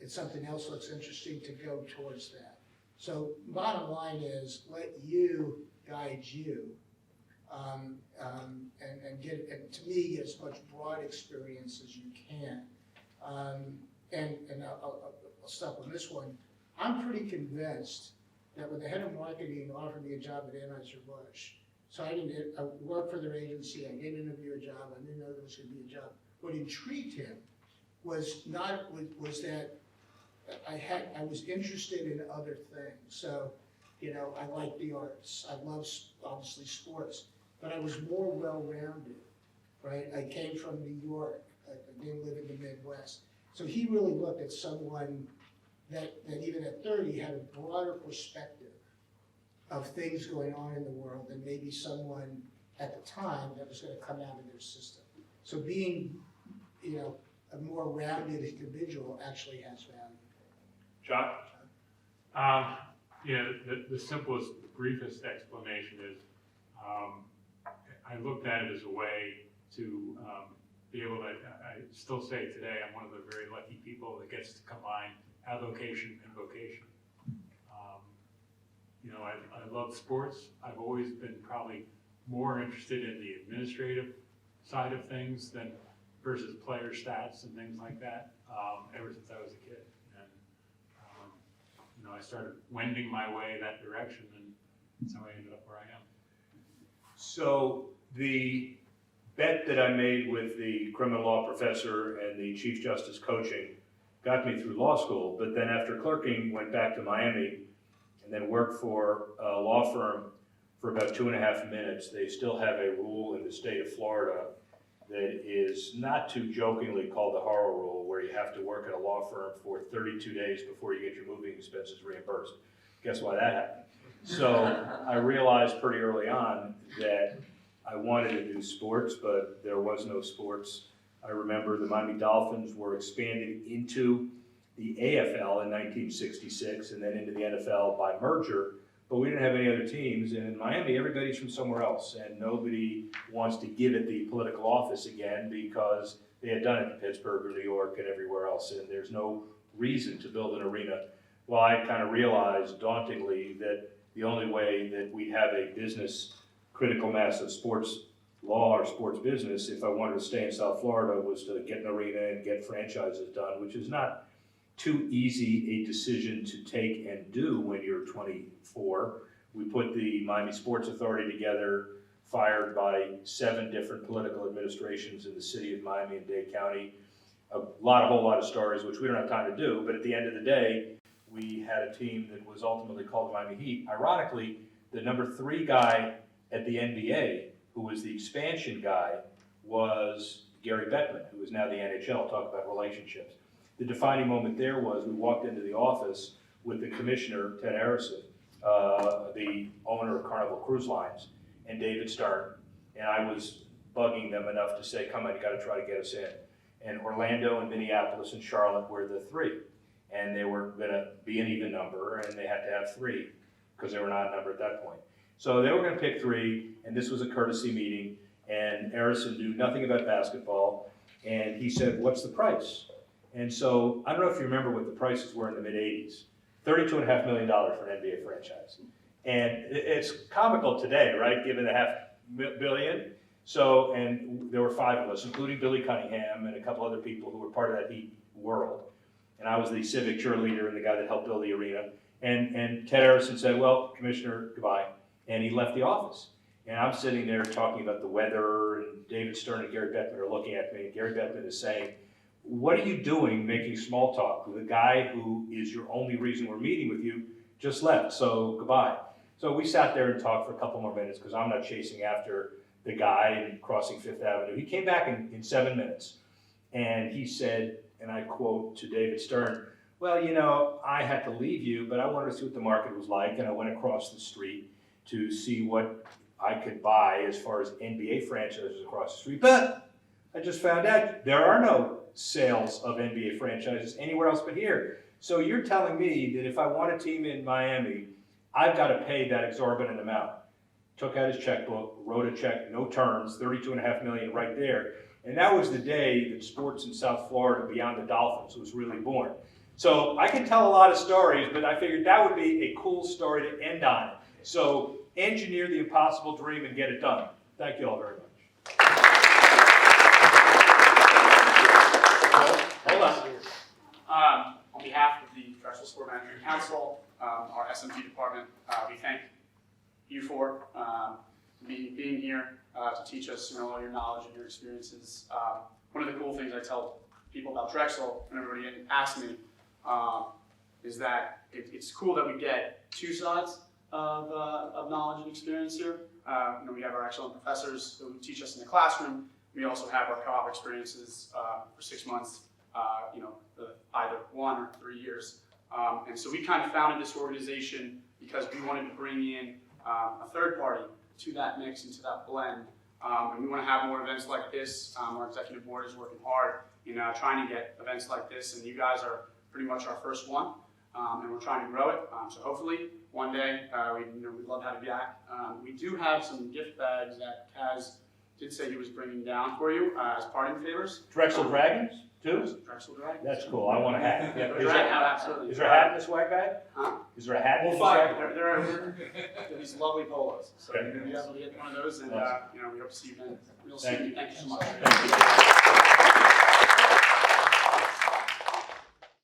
and something else looks interesting, to go towards that. So bottom line is, let you guide you, and to me, get as much broad experience as you can. And I'll stop on this one. I'm pretty convinced that when the head of marketing offered me a job at Anheuser-Busch, so I worked for their agency, I didn't interview a job, I didn't know there was gonna be a job. What intrigued him was that I was interested in other things. So, you know, I like the arts, I love, obviously, sports, but I was more well-rounded, right? I came from New York, I didn't live in the Midwest. So he really looked at someone that even at 30 had a broader perspective of things going on in the world than maybe someone at the time that was gonna come out of their system. So being, you know, a more rounded individual actually has value. John? Yeah, the simplest, briefest explanation is, I looked at it as a way to be able to, I still say today, I'm one of the very lucky people that gets to combine avocation and vocation. You know, I love sports. I've always been probably more interested in the administrative side of things than versus player stats and things like that, ever since I was a kid. And, you know, I started wending my way that direction, and that's how I ended up where I am. So the bet that I made with the criminal law professor and the Chief Justice coaching got me through law school, but then after clerking, went back to Miami and then worked for a law firm for about 2.5 minutes. They still have a rule in the state of Florida that is not too jokingly called the horror rule, where you have to work at a law firm for 32 days before you get your moving expenses reimbursed. Guess why that happened? So I realized pretty early on that I wanted to do sports, but there was no sports. I remember the Miami Dolphins were expanded into the AFL in 1966 and then into the NFL by merger but we didn't have any other teams. And in Miami, everybody's from somewhere else, and nobody wants to give it the political office again because they had done it in Pittsburgh or New York and everywhere else, and there's no reason to build an arena. Well, I kind of realized dauntingly that the only way that we'd have a business critical mass of sports law or sports business, if I wanted to stay in South Florida, was to get an arena and get franchises done, which is not too easy a decision to take and do when you're 24. We put the Miami Sports Authority together, fired by 7 different political administrations in the city of Miami and Dade County. A whole lot of stories, which we don't have time to do, but at the end of the day, we had a team that was ultimately called the Miami Heat. Ironically, the number 3 guy at the NBA, who was the expansion guy, was Gary Bettman, who is now the NHL. Talk about relationships. The defining moment there was we walked into the office with the commissioner, Ted Harrison, the owner of Carnival Cruise Lines, and David Stern. And I was bugging them enough to say, come on, you gotta try to get us in. And Orlando and Minneapolis and Charlotte were the 3. And they were gonna be an even number, and they had to have 3, because they were not a number at that point. So they were gonna pick 3, and this was a courtesy meeting, and Harrison knew nothing about basketball, and he said, what's the price? And so, I don't know if you remember what the prices were in the mid-'80s. $32.5 million for an NBA franchise. And it's comical today, right, given the $500 million. So, and there were 5 of us, including Billy Cunningham and a couple other people who were part of that Heat world. And I was the civic cheerleader and the guy that helped build the arena. And Ted Harrison said, well, Commissioner, goodbye. And he left the office. And I'm sitting there talking about the weather, and David Stern and Gary Bettman are looking at me, and Gary Bettman is saying, what are you doing making small talk? The guy who is your only reason we're meeting with you just left, so goodbye. So we sat there and talked for a couple more minutes, because I'm not chasing after the guy and crossing Fifth Avenue. He came back in 7 minutes, and he said, and I quote to David Stern, well, you know, I had to leave you, but I wanted to see what the market was like, and I went across the street to see what I could buy as far as NBA franchises across the street. But I just found out there are no sales of NBA franchises anywhere else but here. So you're telling me that if I want a team in Miami, I've got to pay that exorbitant amount. Took out his checkbook, wrote a check, no terms, $32.5 million right there. And that was the day that sports in South Florida, beyond the Dolphins, was really born. So I can tell a lot of stories, but I figured that would be a cool story to end on. So engineer the impossible dream and get it done. Thank you all very much. Hold on. On behalf of the Drexel Sport Management Council, our SMT department, we thank you for being here to teach us all your knowledge and your experiences. One of the cool things I tell people about Drexel, and everybody asks me, is that it's cool that we get 2 sides of knowledge and experience here. We have our excellent professors who teach us in the classroom. We also have our co-op experiences for 6 months, either 1 or 3 years. And so we kind of founded this organization because we wanted to bring in a third party to that mix and to that blend. And we want to have more events like this. Our executive board is working hard in trying to get events like this, and you guys are pretty much our first one. And we're trying to grow it. So hopefully one day we'd love to have you back. We do have some gift bags that Kaz did say he was bringing down for you as parting favors. Drexel Dragons, too? Drexel Dragons. That's cool. I want a hat. Yeah. Absolutely. Is there a hat in this swag bag? Huh? Is there a hat in this We'll swag find bag? there are these lovely polos. So Okay. you're going to be able to get one of those, and we hope to see you then real Thank soon. you. Thank you so much. Thank you.